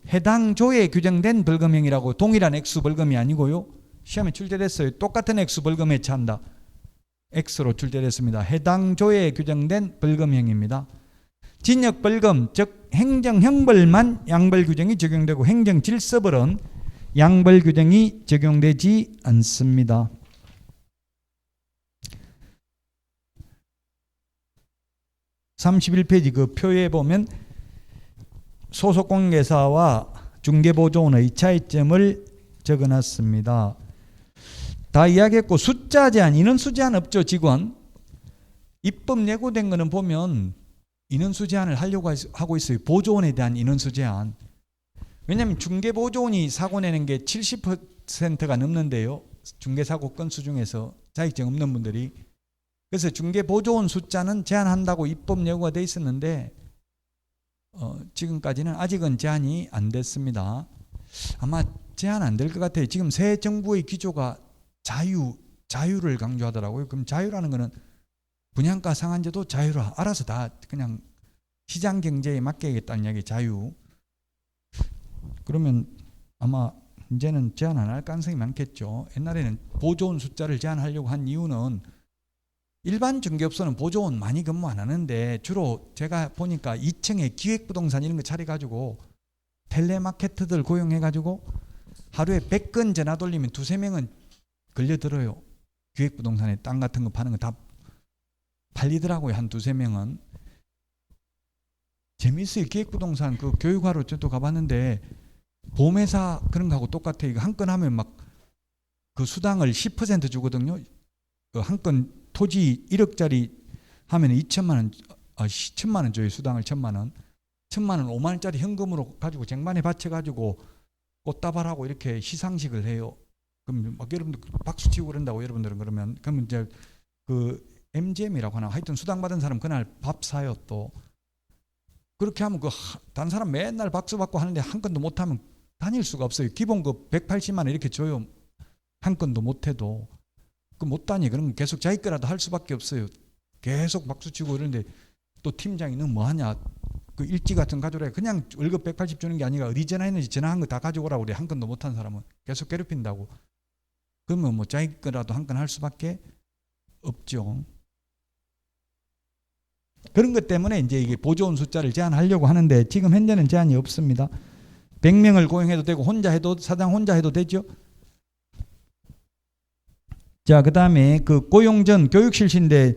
해당 조에 규정된 벌금형이라고 동일한 액수 벌금이 아니고요. 시험에 출제됐어요. 똑같은 액수 벌금에 처한다. X로 출제됐습니다. 해당 조에 규정된 벌금형입니다. 징역 벌금, 즉 행정형벌만 양벌규정이 적용되고 행정질서벌은 양벌규정이 적용되지 않습니다. (31페이지) 그 표에 보면 소속공개사와 중개보조원의 차이점을 적어놨습니다. 다 이야기했고 숫자 제한, 인원수 제한 없죠. 직원 입법 예고된 거는 보면 인원수 제한을 하려고 하고 있어요. 보조원에 대한 인원수 제한. 왜냐하면 중개보조원이 사고 내는 게 70%가 넘는데요. 중개사고 건수 중에서 자격증 없는 분들이. 그래서 중개보조원 숫자는 제한한다고 입법 예고가 돼 있었는데 지금까지는 아직은 제한이 안 됐습니다. 아마 제한 안 될 것 같아요. 지금 새 정부의 기조가 자유를 강조하더라고요. 그럼 자유라는 거는 분양가 상한제도 자유로 알아서 다 그냥 시장 경제에 맡기겠다는 이야기. 자유. 그러면 아마 이제는 제한 안 할 가능성이 많겠죠. 옛날에는 보조원 숫자를 제한하려고 한 이유는 일반 중개업소는 보조원 많이 근무 안 하는데 주로 제가 보니까 2층에 기획부동산 이런 거 차려가지고 텔레마케터들 고용해가지고 하루에 100건 전화 돌리면 2~3명은 걸려들어요. 기획부동산에 땅 같은 거 파는 거 다 팔리더라고요. 한 2~3명은. 재밌어요. 기획부동산 그 교육하러 저도 가봤는데 보험회사 그런 거하고 똑같아요. 이거 한 건 하면 막 그 수당을 10% 주거든요. 그 한 건 토지 1억짜리 하면 2천만 원, 1000만 원 줘요. 수당을 1000만 원. 1,000만 원, 5만 원짜리 현금으로 가지고 쟁반에 받쳐가지고 꽃다발하고 이렇게 시상식을 해요. 그럼 막 여러분들 박수 치고 그런다고 여러분들은 그러면 이제 그 MGM이라고 하나 하여튼 수당 받은 사람 그날 밥 사요 또. 그렇게 하면 다른 사람 맨날 박수 받고 하는데 한 건도 못 하면 다닐 수가 없어요. 기본 180만 원 이렇게 줘요. 한 건도 못 해도. 못 다니. 그러면 계속 자기 거라도 할 수밖에 없어요. 계속 박수 치고 이러는데 또 팀장이 너 뭐 하냐? 그 일지 같은 거 가져오라. 그냥 월급 180 주는 게 아니라 어디 전화했는지 전화한 거 다 가져오라고 그래. 한 건도 못 한 사람은 계속 괴롭힌다고. 그러면 뭐 자기 거라도 한 건 할 수밖에 없죠. 그런 것 때문에 이제 이게 보조원 숫자를 제한하려고 하는데 지금 현재는 제한이 없습니다. 100명을 고용해도 되고 혼자 해도 사장 혼자 해도 되죠. 자, 그다음에 그 고용 전 교육 실시인데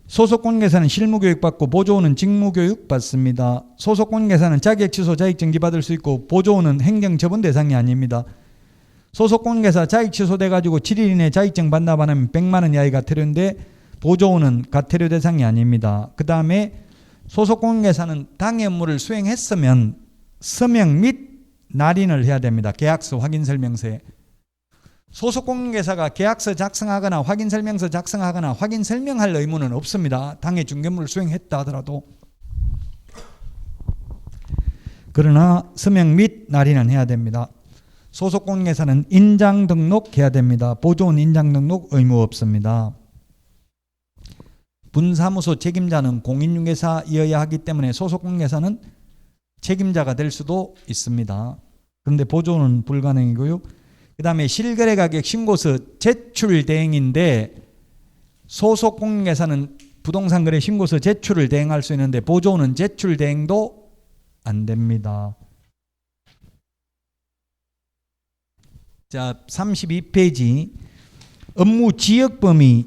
소속 공인중개사는 실무 교육 받고 보조원은 직무 교육 받습니다. 소속 공인중개사는 자격 취소 자격 정지 받을 수 있고 보조원은 행정 처분 대상이 아닙니다. 소속 공인중개사 자격 취소돼 가지고 7일 이내 자격증 반납 안 하면 100만 원 이하의 과태료인데 보조원은 과태료 대상이 아닙니다. 그 다음에 소속 공인중개사는 당해 업무를 수행했으면 서명 및 날인을 해야 됩니다. 계약서 확인 설명서에. 소속 공인중개사가 계약서 작성하거나 확인 설명서 작성하거나 확인 설명할 의무는 없습니다. 당해 중개업무를 수행했다 하더라도. 그러나 서명 및 날인은 해야 됩니다. 소속 공인중개사는 인장 등록해야 됩니다. 보조원 인장 등록 의무 없습니다. 분사무소 책임자는 공인중개사이어야 하기 때문에 소속 공인중개사는 책임자가 될 수도 있습니다. 그런데 보조는 불가능이고요. 그 다음에 실거래가격 신고서 제출 대행인데 소속 공인중개사는 부동산 거래 신고서 제출을 대행할 수 있는데 보조는 제출 대행도 안 됩니다. 자, 32페이지 업무 지역 범위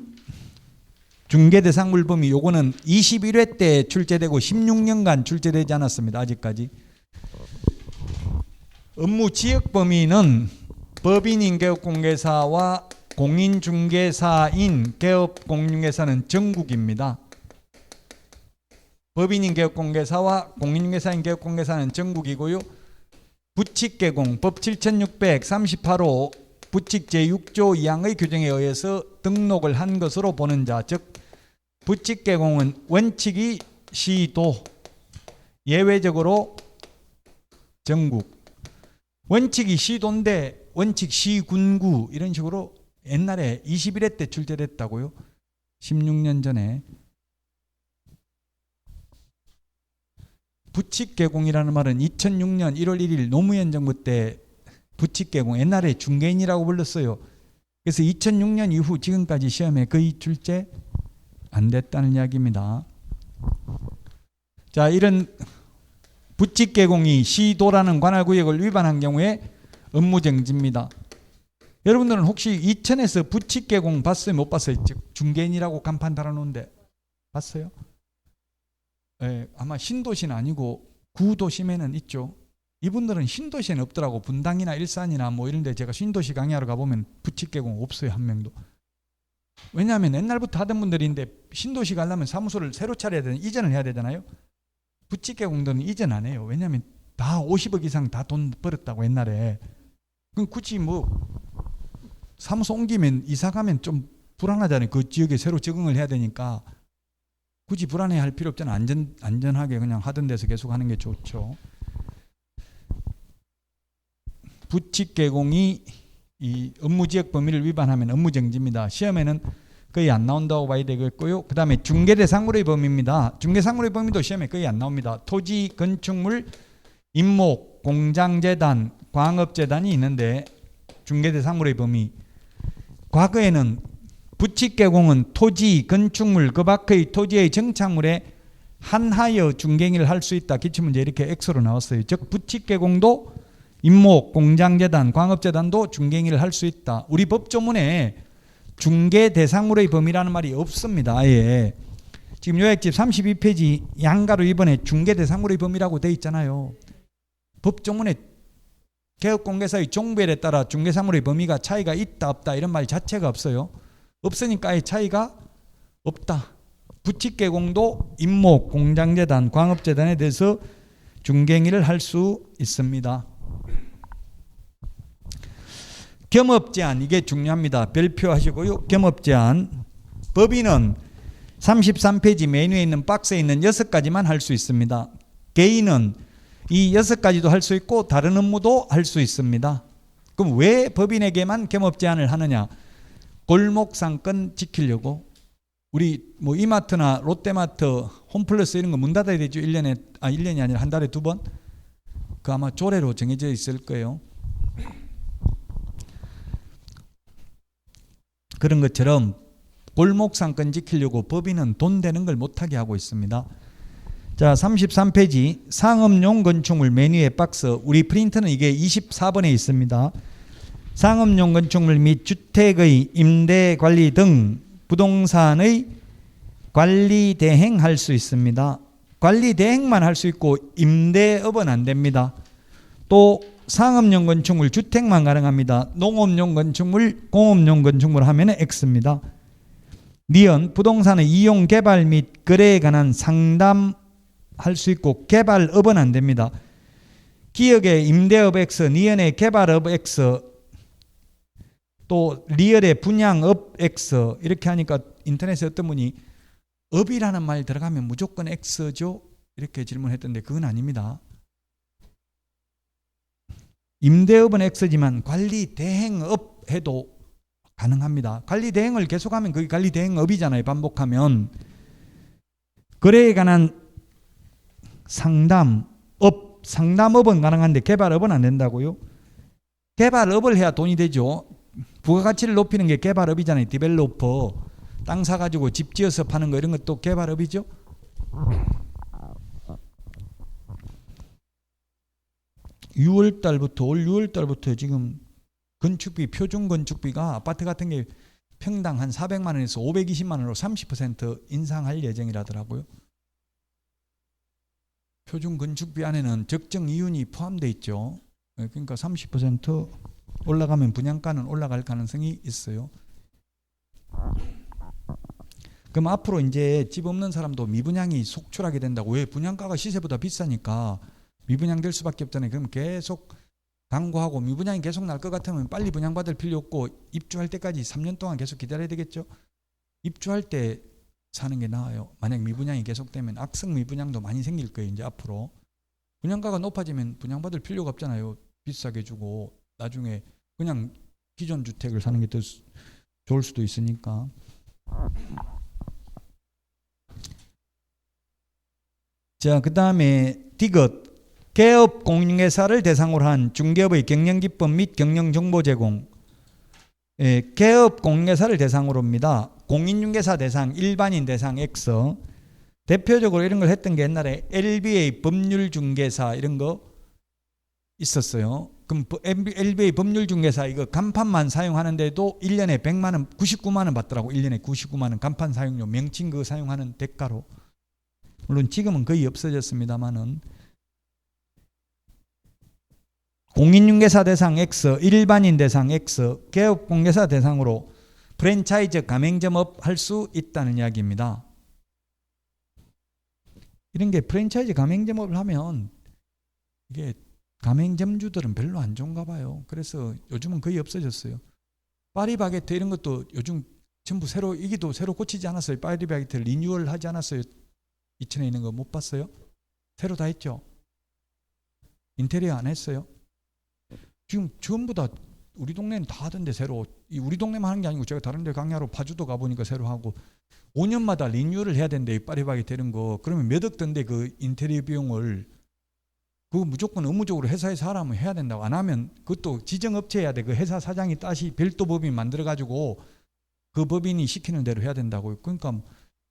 중개대상물 범위 요거는 21회 때 출제되고 16년간 출제되지 않았습니다. 아직까지. 업무 지역 범위는 법인인 개업공개사와 공인중개사인 개업공인중개사는 전국입니다. 법인인 개업공개사와 공인중개사인 개업공개사는 전국이고요. 부칙개공 법 7638호 부칙 제6조 2항의 규정에 의해서 등록을 한 것으로 보는 자, 즉 부칙개공은 원칙이 시도, 예외적으로 전국. 원칙이 시도인데 원칙 시군구 이런 식으로 옛날에 21회 때 출제됐다고요. 16년 전에. 부칙개공이라는 말은 2006년 1월 1일 노무현 정부 때 부칙개공, 옛날에 중개인이라고 불렀어요. 그래서 2006년 이후 지금까지 시험에 거의 출제 안 됐다는 이야기입니다. 자, 이런 부칙개공이 시도라는 관할구역을 위반한 경우에 업무정지입니다. 여러분들은 혹시 이천에서 부칙개공 봤어요? 못 봤어요? 즉 중개인이라고 간판 달아놓은데 봤어요? 네, 아마 신도시는 아니고 구도심에는 있죠. 이분들은 신도시에는 없더라고. 분당이나 일산이나 뭐 이런 데 제가 신도시 강의하러 가보면 부칙개공 없어요. 한 명도. 왜냐하면 옛날부터 하던 분들인데 신도시 가려면 사무소를 새로 차려야 되는 이전을 해야 되잖아요. 부칙개공들은 이전 안 해요. 왜냐하면 다 50억 이상 다 돈 벌었다고 옛날에. 그럼 굳이 뭐 사무소 옮기면 이사 가면 좀 불안하잖아요. 그 지역에 새로 적응을 해야 되니까 굳이 불안해할 필요 없잖아요. 안전하게 그냥 하던 데서 계속 하는 게 좋죠. 부칙개공이 이 업무지역 범위를 위반하면 업무정지입니다. 시험에는 거의 안 나온다고 봐야 되겠고요. 그 다음에 중개대상물의 범위입니다. 중개상물의 범위도 시험에 거의 안 나옵니다. 토지, 건축물, 임목, 공장재단, 광업재단이 있는데 중개대상물의 범위. 과거에는 부칙개공은 토지, 건축물, 그 밖의 토지의 정착물에 한하여 중개행위를 할 수 있다. 기출문제 이렇게 X로 나왔어요. 즉 부칙개공도 임목, 공장재단, 광업재단도 중개행위를 할 수 있다. 우리 법조문에 중개대상물의 범위라는 말이 없습니다. 아예. 지금 요약집 32페이지 양가로 2번에 중개대상물의 범위라고 돼 있잖아요. 법조문에 개업공개사의 종별에 따라 중개상물의 범위가 차이가 있다 없다 이런 말 자체가 없어요. 없으니까 아예 차이가 없다. 부칙개공도 임목, 공장재단, 광업재단에 대해서 중갱이를 할 수 있습니다. 겸업제한, 이게 중요합니다. 별표하시고요. 겸업제한. 법인은 33페이지 메뉴에 있는 박스에 있는 6가지만 할 수 있습니다. 개인은 이 6가지도 할 수 있고 다른 업무도 할 수 있습니다. 그럼 왜 법인에게만 겸업제한을 하느냐? 골목상권 지키려고. 우리 뭐 이마트나 롯데마트, 홈플러스 이런 거 문 닫아야 되죠. 1년이 아니라 한 달에 2번. 그 아마 조례로 정해져 있을 거예요. 그런 것처럼 골목상권 지키려고 법인은 돈 되는 걸 못하게 하고 있습니다. 자, 33페이지 상업용 건축물 메뉴의 박스. 우리 프린터는 이게 24번에 있습니다. 상업용 건축물 및 주택의 임대 관리 등 부동산의 관리 대행할 수 있습니다. 관리 대행만 할 수 있고 임대업은 안 됩니다. 또 상업용 건축물 주택만 가능합니다. 농업용 건축물, 공업용 건축물 하면은 X입니다. 니은 부동산의 이용 개발 및 거래에 관한 상담할 수 있고 개발업은 안 됩니다. 기역의 임대업 X, 니은의 개발업 X, 또 리얼의 분양업 X. 이렇게 하니까 인터넷에 어떤 분이 업이라는 말이 들어가면 무조건 X죠? 이렇게 질문했던데 그건 아닙니다. 임대업은 X지만 관리 대행업 해도 가능합니다. 관리 대행을 계속하면 그게 관리 대행업이잖아요. 반복하면. 거래에 관한 상담업은 가능한데 개발업은 안 된다고요? 개발업을 해야 돈이 되죠. 부가가치를 높이는 게 개발업이잖아요. 디벨로퍼. 땅 사가지고 집 지어서 파는 거 이런 것도 개발업이죠. 올 6월달부터 지금 건축비, 표준 건축비가 아파트 같은 게 평당 한 400만 원에서 520만 원으로 30% 인상할 예정이라더라고요. 표준 건축비 안에는 적정 이윤이 포함되어 있죠. 그러니까 30% 올라가면 분양가는 올라갈 가능성이 있어요. 그럼 앞으로 이제 집 없는 사람도 미분양이 속출하게 된다고. 왜? 분양가가 시세보다 비싸니까 미분양될 수밖에 없잖아요. 그럼 계속 광고하고 미분양이 계속 날 것 같으면 빨리 분양받을 필요 없고 입주할 때까지 3년 동안 계속 기다려야 되겠죠. 입주할 때 사는 게 나아요. 만약 미분양이 계속되면 악성 미분양도 많이 생길 거예요. 이제 앞으로 분양가가 높아지면 분양받을 필요가 없잖아요. 비싸게 주고 나중에 그냥 기존 주택을 사는 게 더 좋을 수도 있으니까. 자, 그 다음에 디귿. 개업 공인중개사를 대상으로 한 중개업의 경영기법 및 경영정보 제공. 개업 공인중개사를 대상으로입니다. 공인중개사 대상, 일반인 대상 X. 대표적으로 이런 걸 했던 게 옛날에 LBA 법률중개사 이런 거 있었어요. 그럼 LBA 법률중개사 이거 간판만 사용하는데도 1년에 100만 원, 99만 원 받더라고. 1년에 99만 원 간판 사용료, 명칭 그거 사용하는 대가로. 물론 지금은 거의 없어졌습니다만은. 공인중개사 대상 X, 일반인 대상 X, 개업공개사 대상으로 프랜차이즈 가맹점업 할 수 있다는 이야기입니다. 이런 게 프랜차이즈 가맹점업을 하면 이게 가맹점주들은 별로 안 좋은가 봐요. 그래서 요즘은 거의 없어졌어요. 파리바게트 이런 것도 요즘 전부 새로, 이게도 새로 고치지 않았어요. 파리바게트 리뉴얼 하지 않았어요. 이천에 있는 거 못 봤어요? 새로 다 했죠. 인테리어 안 했어요. 지금 전부 다 우리 동네는 다 하던데 새로. 우리 동네만 하는 게 아니고 제가 다른 데 강야로 파주도 가보니까 새로 하고 5년마다 리뉴얼을 해야 된대. 파리바게트 이런 거. 그러면 몇 억 든대 그 인테리어 비용을. 그거 무조건 의무적으로 회사에서 하라면 해야 된다고. 안 하면 그것도 지정업체 해야 돼. 그 회사 사장이 다시 별도 법인 만들어가지고 그 법인이 시키는 대로 해야 된다고. 그러니까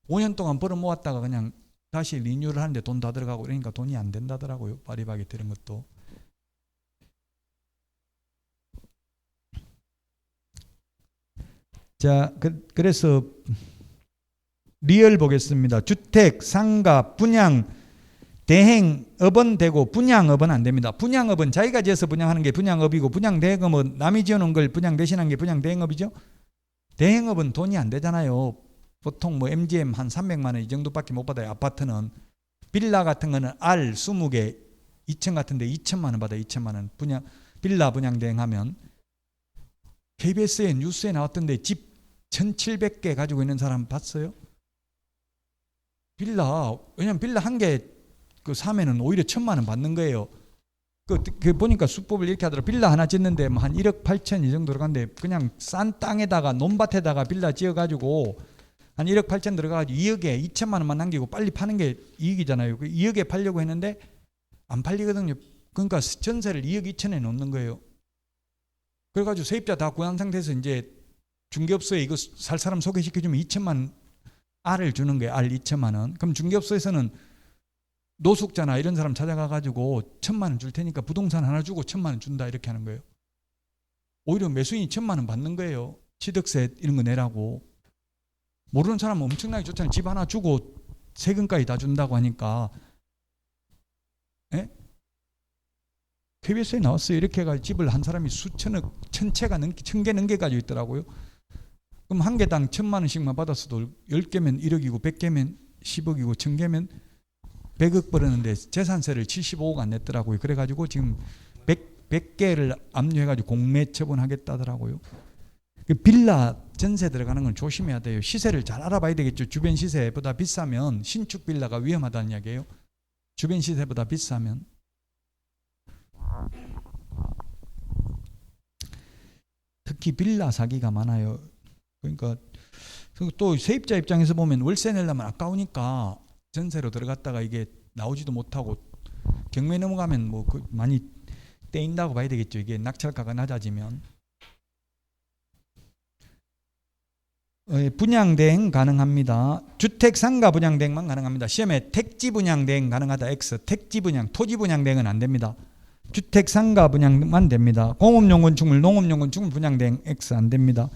5년 동안 벌어 모았다가 그냥 다시 리뉴얼을 하는데 돈 다 들어가고 그러니까 돈이 안 된다더라고요. 파리바게트 이런 것도. 자, 그래서 리얼 보겠습니다. 주택, 상가, 분양, 대행업은 되고 분양업은 안 됩니다. 분양업은 자기가 지어서 분양하는 게 분양업이고 분양대행업은 남이 지어놓은 걸 분양 대신한 게 분양대행업이죠. 대행업은 돈이 안 되잖아요. 보통 뭐 MGM 한 300만 원 이 정도밖에 못 받아요. 아파트는. 빌라 같은 거는 R 20개, 2천 같은데 2천만 원 받아요. 2천만 원. 빌라 분양 대행하면. KBS에 뉴스에 나왔던데 집 1,700개 가지고 있는 사람 봤어요? 왜냐면 빌라 한 개 사면은 오히려 1,000만 원 받는 거예요. 그 보니까 수법을 이렇게 하더라고요. 빌라 하나 짓는데 뭐 한 1억 8천 이 정도 들어간데 그냥 싼 땅에다가 논밭에다가 빌라 지어가지고 한 1억 8천 들어가가지고 2억에 2천만 원만 남기고 빨리 파는 게 이익이잖아요. 2억에 팔려고 했는데 안 팔리거든요. 그러니까 전세를 2억 2천에 놓는 거예요. 그래가지고 세입자 다 구한 상태에서 이제 중개업소에 이거 살 사람 소개시켜주면 2천만 R을 주는 거예요. R 2천만 원. 그럼 중개업소에서는 노숙자나 이런 사람 찾아가가지고 1,000만 원 줄 테니까 부동산 하나 주고 1,000만 원 준다 이렇게 하는 거예요. 오히려 매수인이 1,000만 원 받는 거예요. 취득세 이런 거 내라고. 모르는 사람은 엄청나게 좋잖아요. 집 하나 주고 세금까지 다 준다고 하니까. 예? KBS에 나왔어요. 이렇게 해가지고 집을 한 사람이 수천억, 1,000개 넘게 가지고 있더라고요. 그럼 한 개당 1,000만 원씩만 받았어도 10개면 1억이고 100개면 10억이고 1,000개면 100억 벌었는데 재산세를 75억 안 냈더라고요. 그래가지고 지금 100개를 압류해가지고 공매 처분하겠다더라고요. 빌라 전세 들어가는 건 조심해야 돼요. 시세를 잘 알아봐야 되겠죠. 주변 시세보다 비싸면 신축 빌라가 위험하다는 이야기예요. 주변 시세보다 비싸면. 특히 빌라 사기가 많아요. 그러니까 또 세입자 입장에서 보면 월세 내려면 아까우니까 전세로 들어갔다가 이게 나오지도 못하고 경매 넘어가면 뭐 많이 떼인다고 봐야 되겠죠. 이게 낙찰가가 낮아지면. 분양 대행 가능합니다. 주택 상가 분양 대행만 가능합니다. 시험에 택지 분양 대행 가능하다 X. 택지 분양, 토지 분양 대행은 안 됩니다. 주택 상가 분양만 됩니다. 공업용 건축물, 농업용 건축물 분양 대행 X 안 됩니다.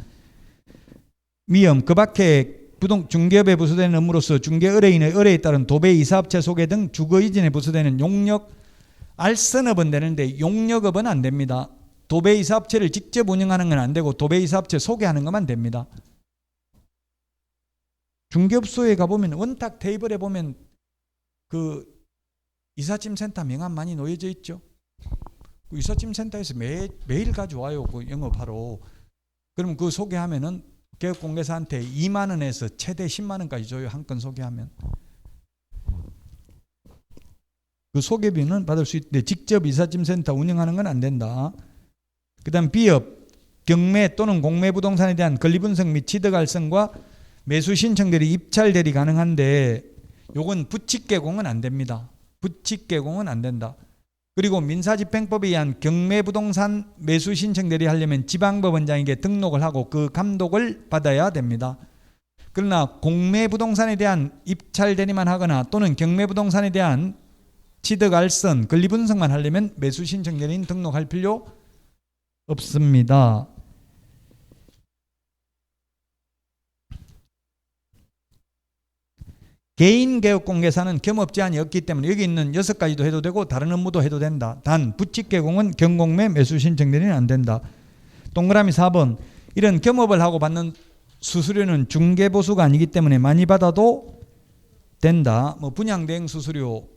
미음, 그 밖에 중개업에 부수되는 업무로서 중개 의뢰인의 의뢰에 따른 도배 이사업체 소개 등 주거 이전에 부수되는 용역 알선업은 되는데 용역업은 안 됩니다. 도배 이사업체를 직접 운영하는 건 안 되고 도배 이사업체 소개하는 것만 됩니다. 중개업소에 가보면 원탁 테이블에 보면 그 이삿짐 센터 명함 많이 놓여져 있죠. 그 이삿짐 센터에서 매일 가져와요. 그 영업하러. 그럼 그 소개하면은 개업공개사한테 2만 원에서 최대 10만 원까지 줘요. 한 건 소개하면. 그 소개비는 받을 수 있는데 직접 이삿짐 센터 운영하는 건 안 된다. 그 다음 비업, 경매 또는 공매 부동산에 대한 권리분석 및 취득할성과 매수 신청 대리, 입찰 대리 가능한데 요건 부칙 개공은 안 됩니다. 부칙 개공은 안 된다. 그리고 민사집행법에 의한 경매 부동산 매수 신청 대리 하려면 지방법원장에게 등록을 하고 그 감독을 받아야 됩니다. 그러나 공매 부동산에 대한 입찰 대리만 하거나 또는 경매 부동산에 대한 취득 알선, 권리 분석만 하려면 매수 신청 대리인 등록할 필요 없습니다. 개인 개업공개사는 겸업 제한이 없기 때문에 여기 있는 6가지도 해도 되고 다른 업무도 해도 된다. 단 부칙 개공은 경공매 매수 신청 대리는 안 된다. 동그라미 4번, 이런 겸업을 하고 받는 수수료는 중개보수가 아니기 때문에 많이 받아도 된다. 뭐 분양대행 수수료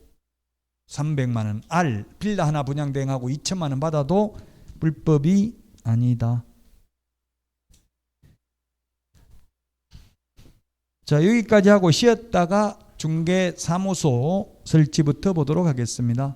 300만 원, R 빌라 하나 분양대행하고 2천만 원 받아도 불법이 아니다. 자, 여기까지 하고 쉬었다가 중개사무소 설치부터 보도록 하겠습니다.